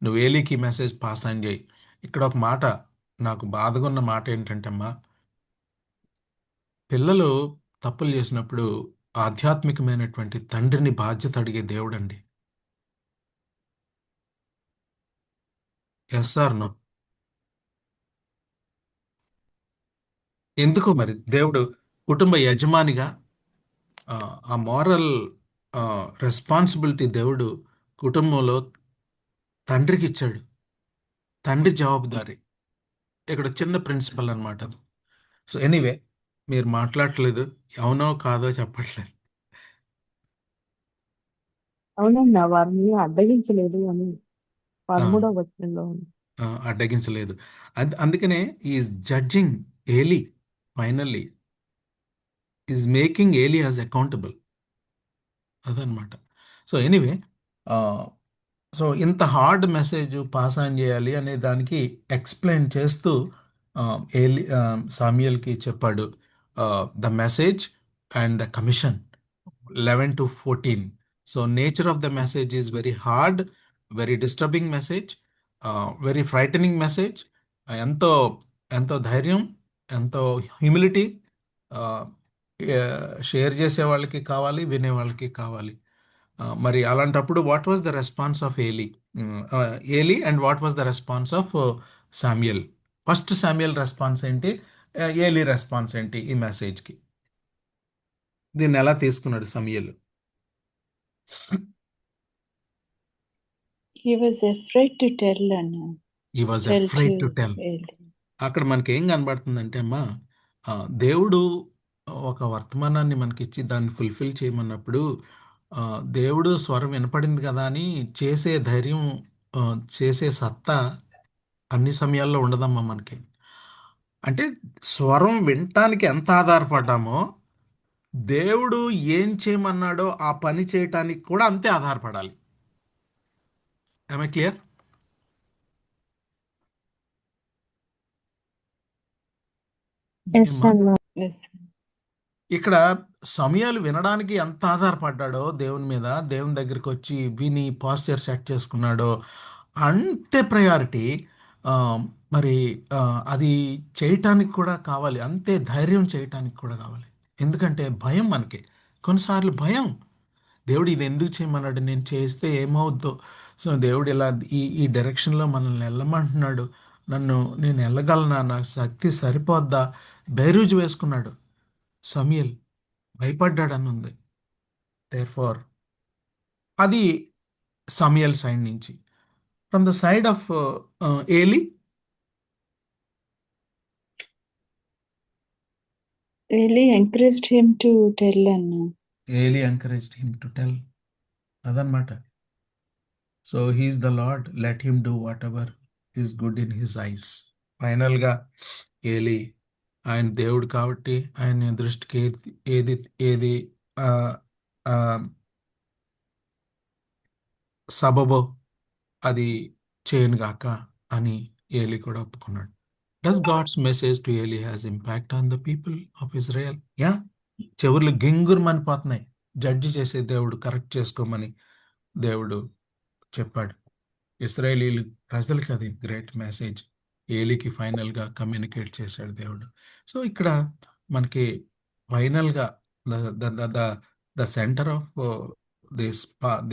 నువ్వు ఏలీకి మెసేజ్ పాస్ ఆన్ చేయి. ఇక్కడ ఒక మాట నాకు బాధగా ఉన్న మాట ఏంటంటే అమ్మా, పిల్లలు తప్పులు చేసినప్పుడు ఆధ్యాత్మికమైనటువంటి తండ్రిని బాధ్యత అడిగే దేవుడండి. Yes or no? ఎందుకు మరి దేవుడు కుటుంబ యజమానిగా ఆ మారల్ రెస్పాన్సిబిలిటీ దేవుడు కుటుంబంలో తండ్రికి ఇచ్చాడు. తండ్రి జవాబుదారి. ఇక్కడ చిన్న ప్రిన్సిపల్ అనమాట అది. సో ఎనీవే, మీరు మాట్లాడట్లేదు, అవునో కాదో చెప్పట్లేదు. అవునన్నా, వారిని అడ్డగించలేదు అని 13వ వచనంలో ఉంది. అడ్డగించలేదు. అందుకనే is judging Eli, finally is making Eli as accountable, అదనమాట. సో ఎనీవే, సో ఇంత హార్డ్ మెసేజ్ పాస్ ఆన్ చేయాలి అనే దానికి ఎక్స్ప్లెయిన్ చేస్తూ ఏలి సామ్యుయల్కి చెప్పాడు the message and the commission. 11 to 14. So nature of the message is very hard, very disturbing message, very frightening message. ఎంతో ఎంతో ధైర్యం, ఎంతో హ్యూమిలిటీ షేర్ చేసే వాళ్ళకి కావాలి, వినే వాళ్ళకి కావాలి. మరి అలాంటప్పుడు what was the response of Eli and what was the response of Samuel? First Samuel response ఏంటి, ఏలీ రెస్పాన్స్ ఏంటి ఈ మెసేజ్కి? దీన్ని ఎలా తీసుకున్నాడు Samuel? He was afraid to tell Anna. He was Tell afraid to to tell. Eli. అక్కడ మనకి ఏం కనబడుతుందంటే అమ్మా, దేవుడు ఒక వర్తమానాన్ని మనకిచ్చి దాన్ని ఫుల్ఫిల్ చేయమన్నప్పుడు దేవుడు స్వరం వినపడింది కదా అని చేసే ధైర్యం, చేసే సత్తా అన్ని సమయాల్లో ఉండదమ్మా మనకి. అంటే స్వరం వినటానికి ఎంత ఆధారపడ్డామో దేవుడు ఏం చేయమన్నాడో ఆ పని చేయటానికి కూడా అంతే ఆధారపడాలి. Am I clear? Yes, ఏమ్మా? Anna. Yes. ఇక్కడ సమయాలు వినడానికి ఎంత ఆధారపడ్డాడో దేవుని మీద, దేవుని దగ్గరికి వచ్చి విని పాస్చర్ సెట్ చేసుకున్నాడో అంతే ప్రయారిటీ మరి అది చేయటానికి కూడా కావాలి, అంతే ధైర్యం చేయటానికి కూడా కావాలి. ఎందుకంటే భయం మనకి కొన్నిసార్లు భయం, దేవుడు ఇది ఎందుకు చేయమన్నాడు, నేను చేస్తే ఏమవుద్దో, సో దేవుడు ఇలా ఈ డైరెక్షన్లో మనల్ని వెళ్ళమంటున్నాడు, నేను వెళ్ళగలనా, నా శక్తి సరిపోద్దా, బేరూజు వేసుకున్నాడు సమయల్, భయపడ్డాడని ఉంది. దేర్ఫోర్ అది సమయల్ సైడ్ నుంచి. From the side of Eli, Eli encouraged him to tell Anna. Eli encouraged him to tell. అదనమాట. So he is the Lord, let him do whatever is good in his eyes. ఫైనల్గా Eli ఆయన దేవుడు కాబట్టి ఆయన దృష్టికి ఏది ఏది సబబో అది చేయనుగాక అని ఏలీ కూడా ఒప్పుకున్నాడు. Does God's message to Eli has impact on the people of Israel? Yeah, చెవులు గింగురమనిపోతున్నాయి. జడ్జి చేసే దేవుడు, కరెక్ట్ చేసుకోమని దేవుడు చెప్పాడు. ఇశ్రాయేలీలు ప్రజలకి అది గ్రేట్ మెసేజ్. ఏలీకి ఫైనల్గా కమ్యూనికేట్ చేశాడు దేవుడు. సో ఇక్కడ మనకి ఫైనల్గా the centre of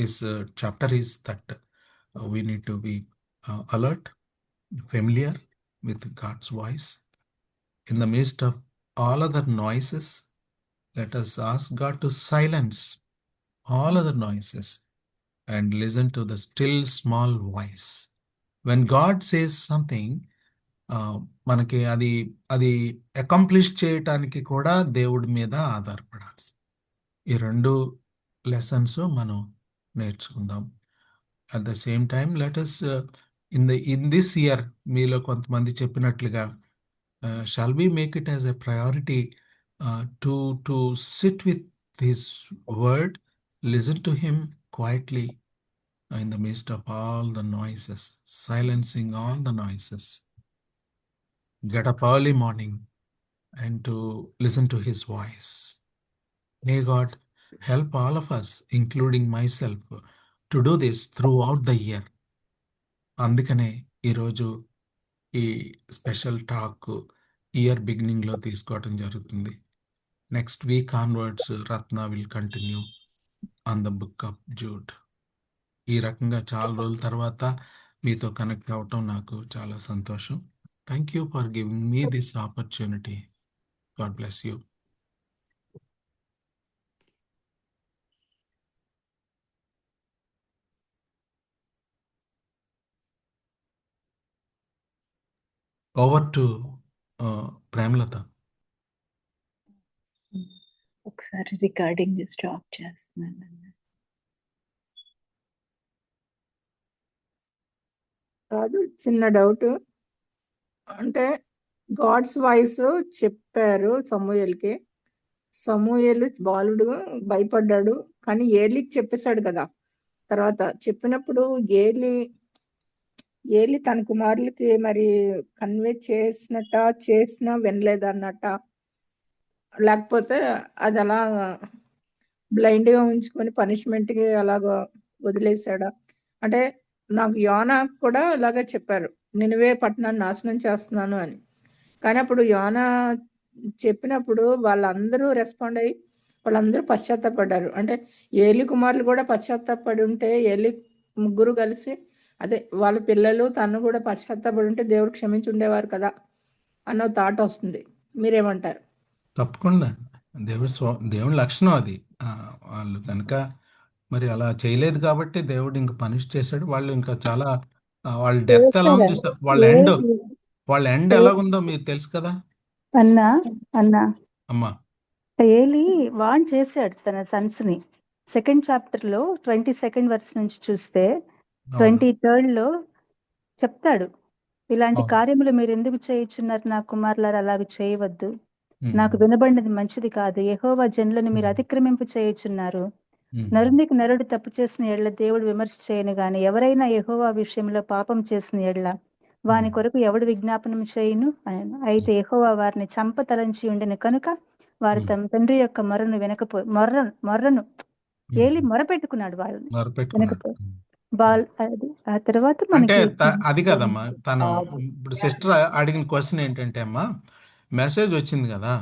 this chapter is that we need to be alert, familiar with God's voice. In the midst of all other noises, let us ask God to silence all other noises and listen to the still small voice. When God says something, మనకి అది accomplish చేయటానికి కూడా దేవుడి మీద ఆధారపడాల్సి. ఈ రెండు lessons మనం నేర్చుకుందాం. At the same time let us in this year, మీలో కొంతమంది చెప్పినట్లుగా, shall we make it as a priority to sit with his word, listen to him quietly in the midst of all the noises, silencing all the noises. Get up early morning and to listen to his voice. May God help all of us, including myself, to do this throughout the year. అందుకనే ఈరోజు ఈ special talk year బిగినింగ్లో తీసుకోవటం జరుగుతుంది. Next week onwards Ratna will continue on the book of Jude. ఈ రకంగా చాలా రోజుల తర్వాత మీతో కనెక్ట్ అవ్వటం నాకు చాలా సంతోషం. Thank you for giving me this opportunity. God bless you. Over to Premalatha. ఒకసారి రికార్డింగ్ స్టాప్ చేస్తున్నాను. కాదు, చిన్న డౌట్. అంటే గాడ్స్ వాయిస్ చెప్పారు సమూయేల్కి. సమూయేలు బాలుడు భయపడ్డాడు, కానీ ఏలీకి చెప్పేశాడు కదా. తర్వాత చెప్పినప్పుడు ఏలి తన కుమారులకి మరి కన్వే చేసినా వినలేదన్నట్ట, లేకపోతే అది అలా బ్లైండ్ గా ఉంచుకొని పనిష్మెంట్ కి అలాగా వదిలేశాడా? అంటే నాకు యోనా కూడా అలాగే చెప్పారు, నినివే పట్టణాన్ని నాశనం చేస్తున్నాను అని. కానీ అప్పుడు యోనా చెప్పినప్పుడు వాళ్ళందరూ రెస్పాండ్ అయ్యి వాళ్ళందరూ పశ్చాత్తాపడ్డారు. అంటే ఏలి కుమారులు కూడా పశ్చాత్తాపడి ఉంటే, ఏలి ముగ్గురు కలిసి అదే వాళ్ళ పిల్లలు తను కూడా పశ్చాత్తాపడి ఉంటే దేవుడు క్షమించి ఉండేవారు కదా అన్న థాట్ వస్తుంది. మీరేమంటారు? తప్పకుండా దేవుడి లక్షణం అది. వాళ్ళు కనుక మరి అలా చేయలేదు కాబట్టి దేవుడు ఇంకా పనిష్ చేశాడు. వాళ్ళు ఇంకా చాలా వాళ్ళ డెత్ ఎలా ఉంది, వాళ్ళ ఎండ్ ఎలాగుందో మీకు తెలుసు కదా అన్నా అమ్మా. ఏలి వాన్ చేశాడు తన సన్స్ ని. 2nd చాప్టర్ లో 22nd వర్స్ నుంచి చూస్తే 23rd లో చెప్తాడు, ఇలాంటి కార్యములు మీరు ఎందుకు చేయుచున్నారు నా కుమారులారా, అలాగ చేయవద్దు, నాకు వినబడినది మంచిది కాదు, యెహోవా జనులను మీరు అతిక్రమింపు చేయుచున్నారు. నరునికి నరుడు తప్పు చేసిన ఎడ్ల దేవుడు విమర్శ చేయను గాని, ఎవరైనా యెహోవా విషయంలో పాపం చేసిన ఎడ్ల వాని కొరకు ఎవడు విజ్ఞాపనం చేయును అని. అయితే యెహోవా వారిని చంప తలంచి ఉండెను కనుక వారు తమ తండ్రి యొక్క మొర్రను ఏలి మొరపెట్టుకున్నాడు వాళ్ళని వినకపో. ఆ తర్వాత అంటే మనకి అది కదమ్మా, తను ఇప్పుడు సిస్టర్ అడిగిన క్వశ్చన్ ఏంటంటే అమ్మా, మెసేజ్ వచ్చింది కదా,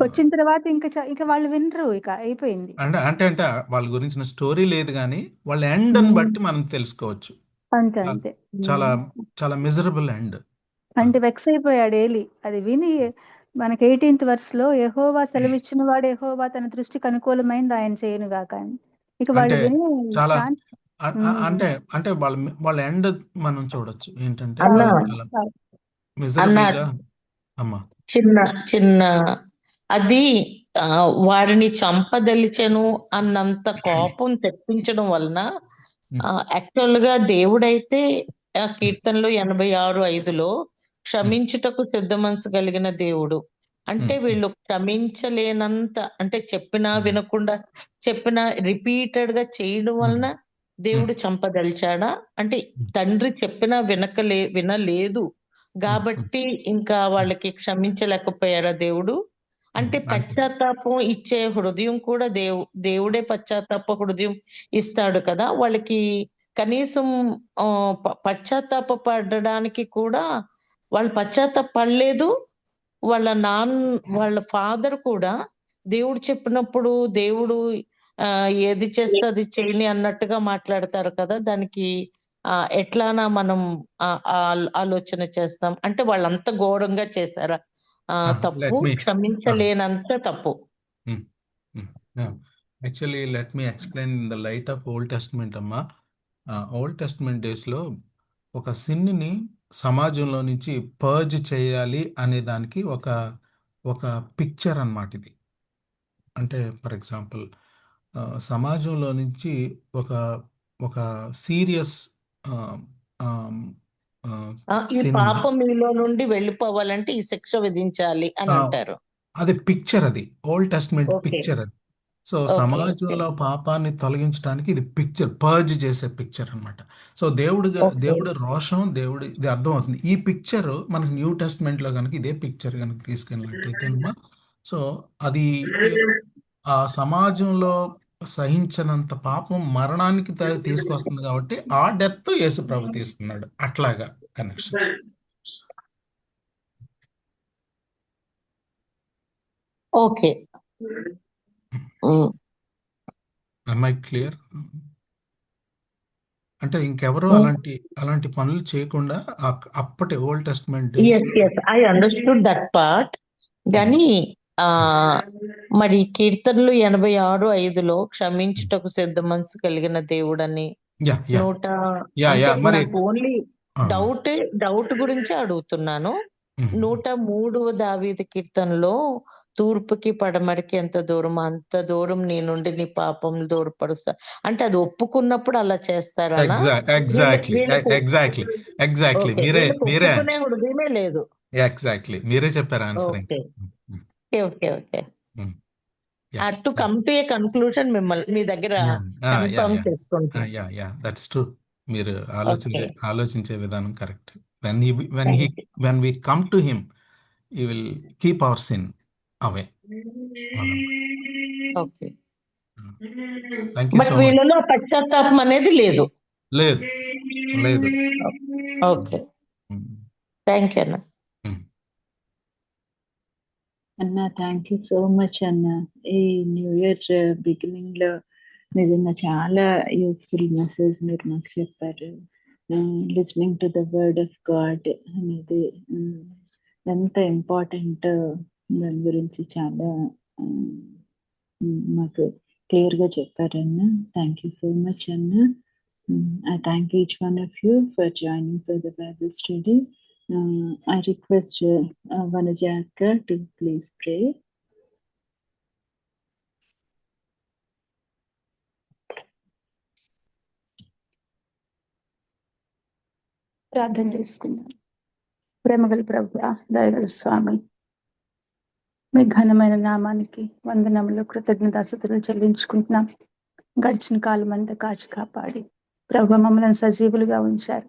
వచ్చిన తర్వాత ఇంకా వాళ్ళు వినరు, ఇక అయిపోయింది. అంటే వాళ్ళ గురించిన స్టోరీ లేదు కానీ వాళ్ళ ఎండ్ అని బట్టి మనం తెలుసుకోవచ్చు. అంతే చాలా చాలా మిజరబుల్ ఎండ్. అంటే వెక్స్ అయిపోయాడు ఏలి. అది విని మనకి 18th వర్స్ లో యెహోవా సెలవిచ్చిన వాడు యెహోవా తన దృష్టికి అనుకూలమైంది ఆయన చేయను గాక అని. ఇక వాళ్ళు విని చాలా ఛాన్స్ అంటే వాళ్ళ ఎండ్ మనం చూడొచ్చు ఏంటంటే అన్నా మిజరబుల్ గా. అమ్మా చిన్న అది వాడిని చంపదలిచెను అన్నంత కోపం తెప్పించడం వలన యాక్చువల్ గా దేవుడైతే కీర్తనలు 86:5లో క్షమించుటకు సిద్ధ మనసు కలిగిన దేవుడు. అంటే వీళ్ళు క్షమించలేనంత, అంటే చెప్పినా వినకుండా, చెప్పినా రిపీటెడ్ గా చేయడం వలన దేవుడు చంపదలిచాడా అంటే తండ్రి చెప్పినా వినలేదు కాబట్టి ఇంకా వాళ్ళకి క్షమించలేకపోయారా దేవుడు? అంటే పశ్చాత్తాపం ఇచ్చే హృదయం కూడా దేవుడే పశ్చాత్తాప హృదయం ఇస్తాడు కదా వాళ్ళకి. కనీసం పశ్చాత్తాప పడడానికి కూడా వాళ్ళు పశ్చాత్తాపడలేదు. వాళ్ళ ఫాదర్ కూడా దేవుడు చెప్పినప్పుడు దేవుడు ఏది చేస్తే అది చేయని అన్నట్టుగా మాట్లాడతారు కదా. దానికి ఎట్లానా మనం ఆలోచన చేస్తాం? అంటే వాళ్ళంత ఘోరంగా చేశారా తప్పు? క్షమించలేనంత తప్పు. Actually let me explain in the light of old testament అమ్మా. ఓల్డ్ టెస్ట్మెంట్ డేస్లో ఒక సిన్ని సమాజంలో నుంచి పర్జ్ చేయాలి అనే దానికి ఒక పిక్చర్ అన్నమాట ఇది. అంటే ఫర్ ఎగ్జాంపుల్ సమాజంలో నుంచి ఒక సీరియస్ ఈ పాపం మీలో నుండి వెళ్ళిపోవాలంటే ఈ శిక్ష విధించాలి అని అంటారు. అది పిక్చర్, అది ఓల్డ్ టెస్ట్మెంట్ పిక్చర్ అది. సో సమాజంలో పాపాన్ని తొలగించడానికి ఇది పిక్చర్, పర్జ్ చేసే పిక్చర్ అన్నమాట. సో దేవుడు రోషం, ఇది అర్థం అవుతుంది. ఈ పిక్చర్ మనకి న్యూ టెస్ట్మెంట్ లో కనుక ఇదే పిక్చర్ కనుక తీసుకెళ్ళినట్టయితే సో అది ఆ సమాజంలో సహించినంత పాపం మరణానికి తీసుకొస్తుంది కాబట్టి ఆ డెత్ యేసు ప్రభు తీసుకున్నాడు. అట్లాగా connection. Okay, am I clear? అంటే ఇంకెవరు అలాంటి పనులు చేయకుండా అప్పటి old testament I understood that part. కానీ మరి కీర్తనలు 86:5లో క్షమించుటకు సిద్ధ మనసు కలిగిన దేవుడని నాకు ఓన్లీ డౌట్ గురించి అడుగుతున్నాను. 103వ దావీదు కీర్తనలో తూర్పుకి పడమరికి ఎంత దూరం, అంత దూరం నీ నుండి నీ పాపం దూరపరుస్తా అంటే అది ఒప్పుకున్నప్పుడు అలా చేస్తారా? ఒప్పుకునే హృదయమే లేదు. ఎగ్జాక్ట్లీ మీరే చెప్పారు answer. To come to A conclusion మిమ్మల్ని మీ దగ్గర కన్ఫర్మ్ చేసుకుంటాను. That's true. మీరు ఆలోచించే విధానం correct. when we come to him, he will keep our sin away. Okay, but వీళ్ళలో పశ్చాత్తాపం అనేది లేదు. ఓకే, థ్యాంక్ యూ అన్న. అన్న థ్యాంక్ యూ సో మచ్ అన్న. ఈ న్యూ ఇయర్ బిగినింగ్ లో నిజంగా చాలా యూస్ఫుల్ మెసేజ్ మీరు మాకు చెప్పారు. Listening to the word of God అనేది ఎంత ఇంపార్టెంట్ దాని గురించి చాలా మాకు క్లియర్గా చెప్పారన్న. థ్యాంక్ యూ సో మచ్ అన్న. I thank each one of you for joining for the Bible study. I request Vanaja Akka to please pray. ప్రార్థన చేసుకుందాం. ప్రేమగల ప్రభువా, దయగల స్వామి, మీ ఘనమైన నామానికి వందనములు, కృతజ్ఞతాస్తుతులు చెల్లించుకుంటున్నాం. గడిచిన కాలం అంతా కాచి కాపాడి ప్రభు మమ్మల్ని సజీవులుగా ఉంచారు.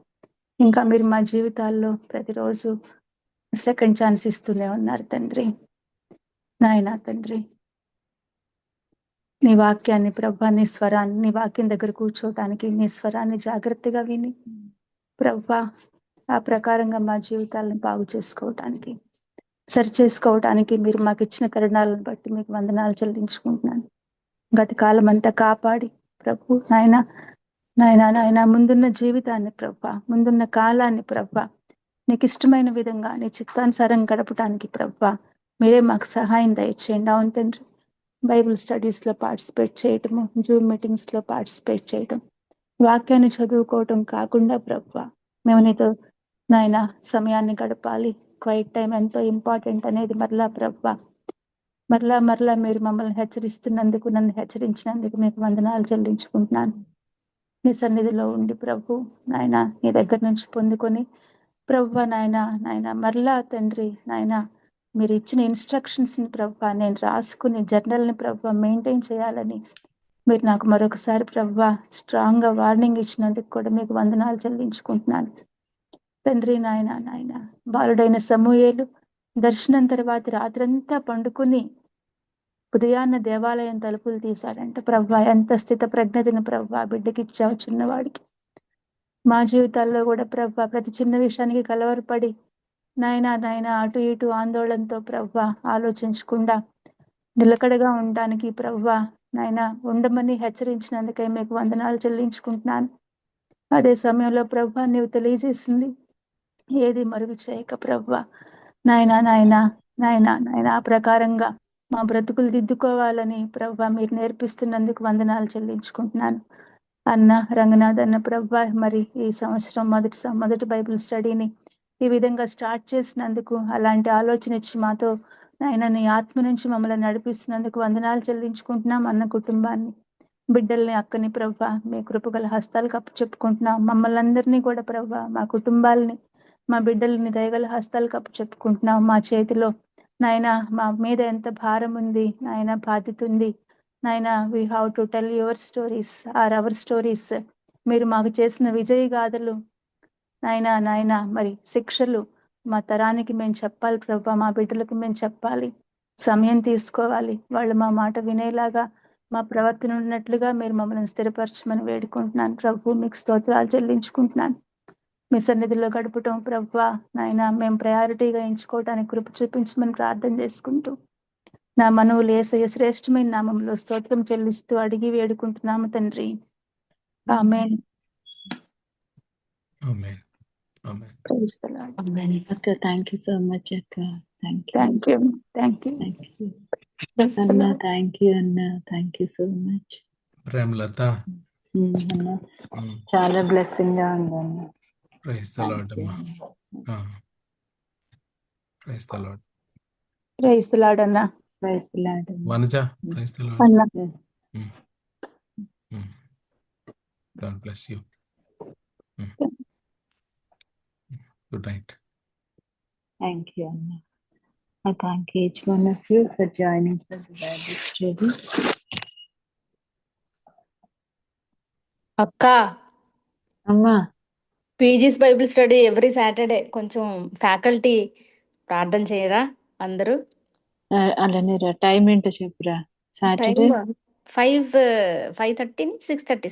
ఇంకా మీరు మా జీవితాల్లో ప్రతిరోజు సెకండ్ ఛాన్స్ ఇస్తూనే ఉన్నారు తండ్రి. నాయనా తండ్రి, నీ వాక్యాన్ని ప్రభా, నీ స్వరాన్ని, నీ వాక్యం దగ్గర కూర్చోవటానికి, నీ స్వరాన్ని జాగ్రత్తగా విని ప్రభా ఆ ప్రకారంగా మా జీవితాలను బాగు చేసుకోవటానికి, సరి చేసుకోవటానికి మీరు మాకు ఇచ్చిన కరుణాలను బట్టి మీకు వందనాలు చెల్లించుకుంటున్నాను. గత కాలం అంతా కాపాడి ప్రభు నాయన నాయన నాయన ముందున్న జీవితాన్ని ప్రభా, ముందున్న కాలాన్ని ప్రభా నీకు ఇష్టమైన విధంగా నీ చిత్తానుసారం గడపటానికి ప్రభా మీరే మాకు సహాయం దయచేయండి. అవును తండ్రి, బైబిల్ స్టడీస్ లో పార్టిసిపేట్ చేయటము, జూమ్ మీటింగ్స్ లో పార్టిసిపేట్ చేయటం, వాక్యాన్ని చదువుకోవటం కాకుండా ప్రభా మేము నీతో నాయన సమయాన్ని గడపాలి. క్వైట్ టైం ఎంతో ఇంపార్టెంట్ అనేది మరలా ప్రభా మరలా మీరు మమ్మల్ని హెచ్చరిస్తున్నందుకు, నన్ను హెచ్చరించినందుకు మీకు వందనాలు చెల్లించుకుంటున్నాను. మీ సన్నిధిలో ఉండి ప్రభు నాయన నీ దగ్గర నుంచి పొందుకొని ప్రభు నాయన మరలా తండ్రి నాయన మీరు ఇచ్చిన ఇన్స్ట్రక్షన్స్ ని ప్రభు నేను రాసుకుని జర్నల్ని ప్రభు మెయింటైన్ చేయాలని మీరు నాకు మరొకసారి ప్రభు స్ట్రాంగ్ గా వార్నింగ్ ఇచ్చినందుకు కూడా మీకు వందనాలు చెల్లించుకుంటున్నాను తండ్రి. నాయన బాలుడైన సమూయేలు దర్శనం తర్వాత రాత్రంతా పండుకుని ఉదయాన్న దేవాలయం తలుపులు తీశాడంట. ప్రభా ఎంత స్థిత ప్రజ్ఞతను ప్రభా బిడ్డకి ఇచ్చావు చిన్నవాడికి. మా జీవితాల్లో కూడా ప్రభా ప్రతి చిన్న విషయానికి కలవరపడి నాయన అటు ఇటు ఆందోళనతో ప్రభా ఆలోచించకుండా నిలకడగా ఉండడానికి ప్రభా నాయన ఉండమని హెచ్చరించినందుకై మీకు వందనాలు చెల్లించుకుంటున్నాను. అదే సమయంలో ప్రభా నీవు తెలియజేసింది ఏది మరుగు చేయక ప్రభా నాయన ఆ ప్రకారంగా మా బ్రతుకులు దిద్దుకోవాలని ప్రభా మీరు నేర్పిస్తున్నందుకు వందనాలు చెల్లించుకుంటున్నాను. అన్న రంగనాథ్ అన్న ప్రభా మరి ఈ సంవత్సరం మొదటి బైబిల్ స్టడీని ఈ విధంగా స్టార్ట్ చేసినందుకు, అలాంటి ఆలోచన ఇచ్చి మాతో నాయన నీ ఆత్మ నుంచి మమ్మల్ని నడిపిస్తున్నందుకు వందనాలు చెల్లించుకుంటున్నాం. అన్న కుటుంబాన్ని, బిడ్డల్ని, అక్కని ప్రభా మీ కృపగల హస్తాలకు అప్పు చెప్పుకుంటున్నాం. మమ్మల్ని అందరినీ కూడా ప్రభా మా కుటుంబాలని, మా బిడ్డల్ని దయగల హస్తాలకు అప్పు చెప్పుకుంటున్నాం. మా చేతిలో నాయన మా మీద ఎంత భారం ఉంది నాయన, బాధ్యత ఉంది నాయన. We have to tell your stories or our stories. మీరు మాకు చేసిన విజయ గాథలు నాయన మరి శిక్షలు మా తరానికి మేము చెప్పాలి ప్రభా, మా బిడ్డలకు మేము చెప్పాలి. సమయం తీసుకోవాలి, వాళ్ళు మా మాట వినేలాగా మా ప్రవర్తన ఉన్నట్లుగా మీరు మమ్మల్ని స్థిరపరచమని వేడుకుంటున్నాను ప్రభు. మీకు స్తోత్రాలు చెల్లించుకుంటున్నాను. మీ సన్నిధిలో గడపటం ప్రభా నాయన మేము ప్రయారిటీగా ఎంచుకోవడానికి కృప చూపించమని ప్రార్థన చేసుకుంటూ నా మనవులు యేసయ్య శ్రేష్టమైన నామంలో స్తోత్రం చెల్లిస్తూ అడిగి వేడుకుంటున్నాము తండ్రి. ఆమేన్. ఆమేన్. ఆమేన్. Praise the Lord. అక్క థ్యాంక్ యూ సో మచ్ అక్క. Thank you thank you. అన్న. థ్యాంక్ యూ అన్న. Thank you so much Premalatha. అన్న చాలా బ్లెస్సింగ్ గా ఉంది అన్న. ప్రైజ్ ది లార్డ్ అమ్మా. Praise the Lord. Praise the Lord అన్న. Praise the Lord Vanaja. Praise the Lord అన్న. God bless you. Good night. Thank you, Anna. I thank each one of you for joining for the Bible study. అక్క, అమ్మా PGs Bible study every Saturday కొంచెం faculty ప్రార్థన చేయరా అందరూ? అలానే రా. Time ఏంటో చెప్పురా. సాటర్డే 5:30 6:30